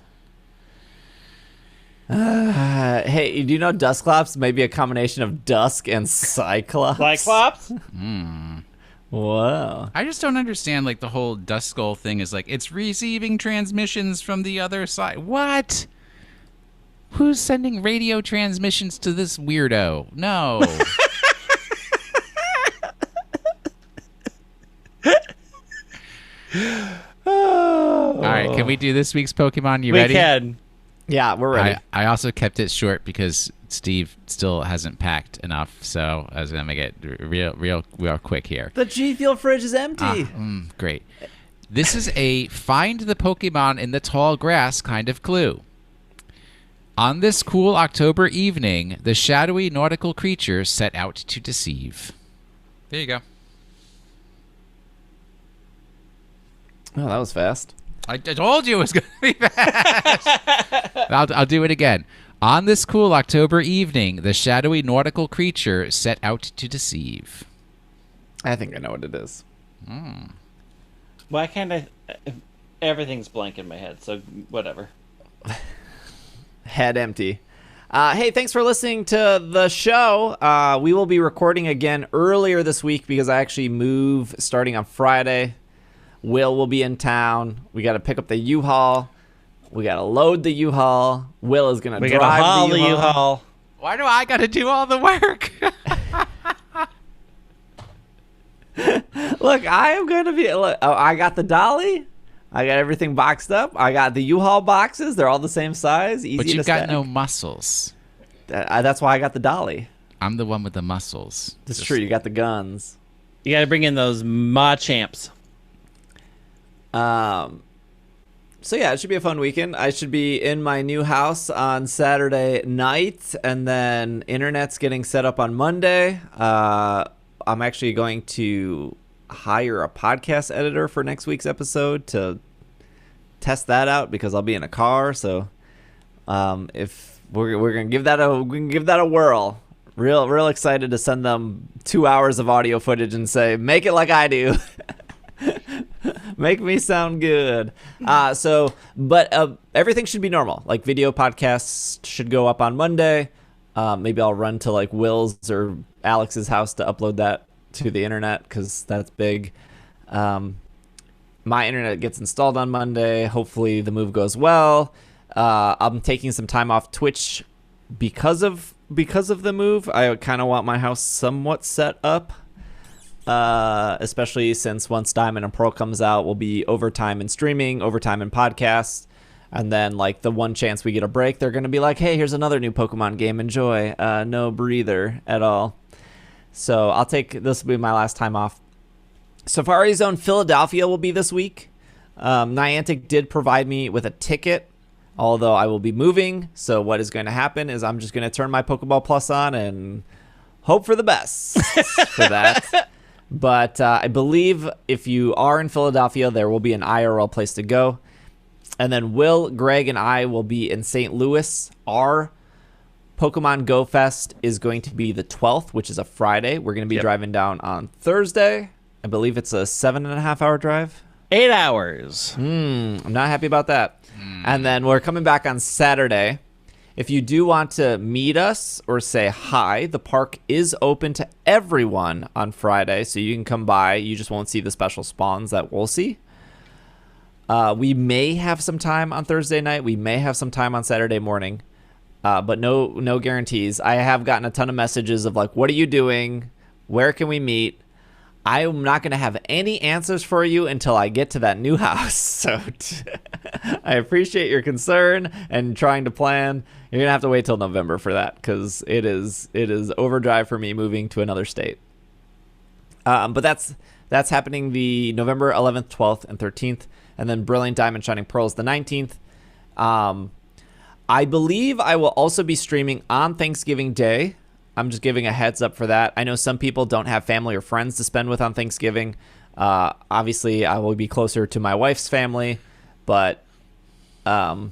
Hey, do you know Dusclops may be a combination of Dusk and Cyclops? Cyclops? Whoa. I just don't understand, like, the whole Duskull thing is like, it's receiving transmissions from the other side. What? Who's sending radio transmissions to this weirdo? No. All right, can we do this week's Pokemon? You ready? We can. Yeah, we're ready. I also kept it short because Steve still hasn't packed enough, so I was gonna make it real quick here. The G Fuel fridge is empty. Great. This is a find the Pokemon in the tall grass kind of clue. On this cool October evening, the shadowy nautical creature set out to deceive. There you go. Oh, that was fast. I told you it was going to be fast. I'll do it again. On this cool October evening, the shadowy nautical creature set out to deceive. I think I know what it is. Why can't I? Everything's blank in my head, so whatever. Head empty. Hey, thanks for listening to the show. We will be recording again earlier this week because I actually move starting on Friday. Will be in town. We got to pick up the U-Haul. We got to load the U-Haul. Will is going to drive haul the U-Haul. Why do I got to do all the work? Look, I am going to be... I got the dolly. I got everything boxed up. I got the U-Haul boxes. They're all the same size. Easy But to you've got stack. no muscles. That's why I got the dolly. I'm the one with the muscles. That's true. You got the guns. You got to bring in those Machamps. So yeah, it should be a fun weekend. I should be in my new house on Saturday night, and then internet's getting set up on Monday. I'm actually going to hire a podcast editor for next week's episode to test that out because I'll be in a car. So if we're gonna give that a whirl. Real excited to send them 2 hours of audio footage and say, make it like I do. Make me sound good. But everything should be normal. Like video podcasts should go up on Monday. Maybe I'll run to like Will's or Alex's house to upload that to the internet because that's big. My internet gets installed on Monday. Hopefully the move goes well. I'm taking some time off Twitch because of the move. I kind of want my house somewhat set up. Especially since once Diamond and Pearl comes out, we'll be overtime in streaming, overtime in podcasts, and then like the one chance we get a break, they're gonna be like, hey, here's another new Pokemon game, enjoy. No breather at all. So this will be my last time off. Safari Zone Philadelphia will be this week. Niantic did provide me with a ticket, although I will be moving. So what is going to happen is I'm just going to turn my Pokeball Plus on and hope for the best for that. But I believe if you are in Philadelphia, there will be an IRL place to go. And then Will, Greg, and I will be in St. Louis. Our Pokemon Go Fest is going to be the 12th, which is a Friday. We're going to be driving down on Thursday. I believe it's a 7.5-hour drive. 8 hours. I'm not happy about that. And then we're coming back on Saturday. If you do want to meet us or say hi, the park is open to everyone on Friday, so you can come by. You just won't see the special spawns that we'll see. We may have some time on Thursday night. We may have some time on Saturday morning, but no guarantees. I have gotten a ton of messages of like, what are you doing? Where can we meet? I'm not going to have any answers for you until I get to that new house. So I appreciate your concern and trying to plan. You're going to have to wait till November for that because it is overdrive for me moving to another state. But that's happening the November 11th, 12th, and 13th. And then Brilliant Diamond Shining Pearls the 19th. I believe I will also be streaming on Thanksgiving Day. I'm just giving a heads up for that. I know some people don't have family or friends to spend with on Thanksgiving. Obviously, I will be closer to my wife's family, but I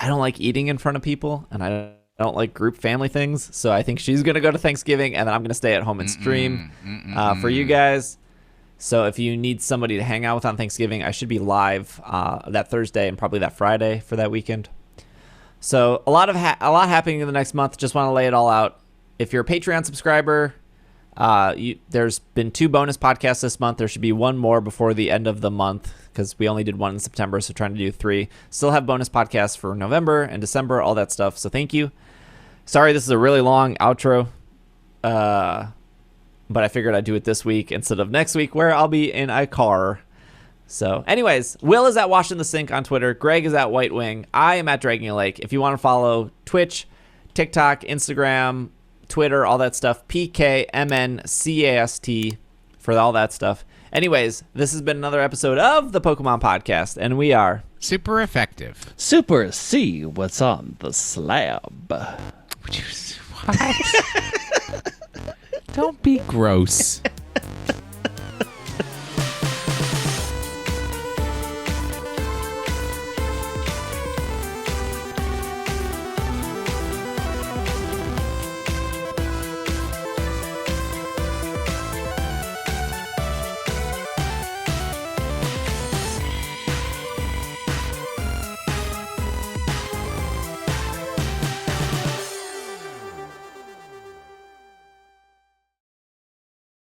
don't like eating in front of people, and I don't like group family things. So I think she's going to go to Thanksgiving, and then I'm going to stay at home and stream for you guys. So if you need somebody to hang out with on Thanksgiving, I should be live that Thursday and probably that Friday for that weekend. So a lot happening in the next month. Just want to lay it all out. If you're a Patreon subscriber, there's been 2 bonus podcasts this month. There should be 1 more before the end of the month because we only did 1 in September, so trying to do 3. Still have bonus podcasts for November and December, all that stuff. So thank you. Sorry, this is a really long outro, but I figured I'd do it this week instead of next week where I'll be in a car. So anyways, Will is at Washing the Sink on Twitter. Greg is at White Wing. I am at Dragging a Lake. If you want to follow Twitch, TikTok, Instagram, Twitter, all that stuff, PKMNcast for all that stuff. Anyways, this has been another episode of the Pokemon Podcast, and we are super effective. Super C, what's on the slab? What? Don't be gross.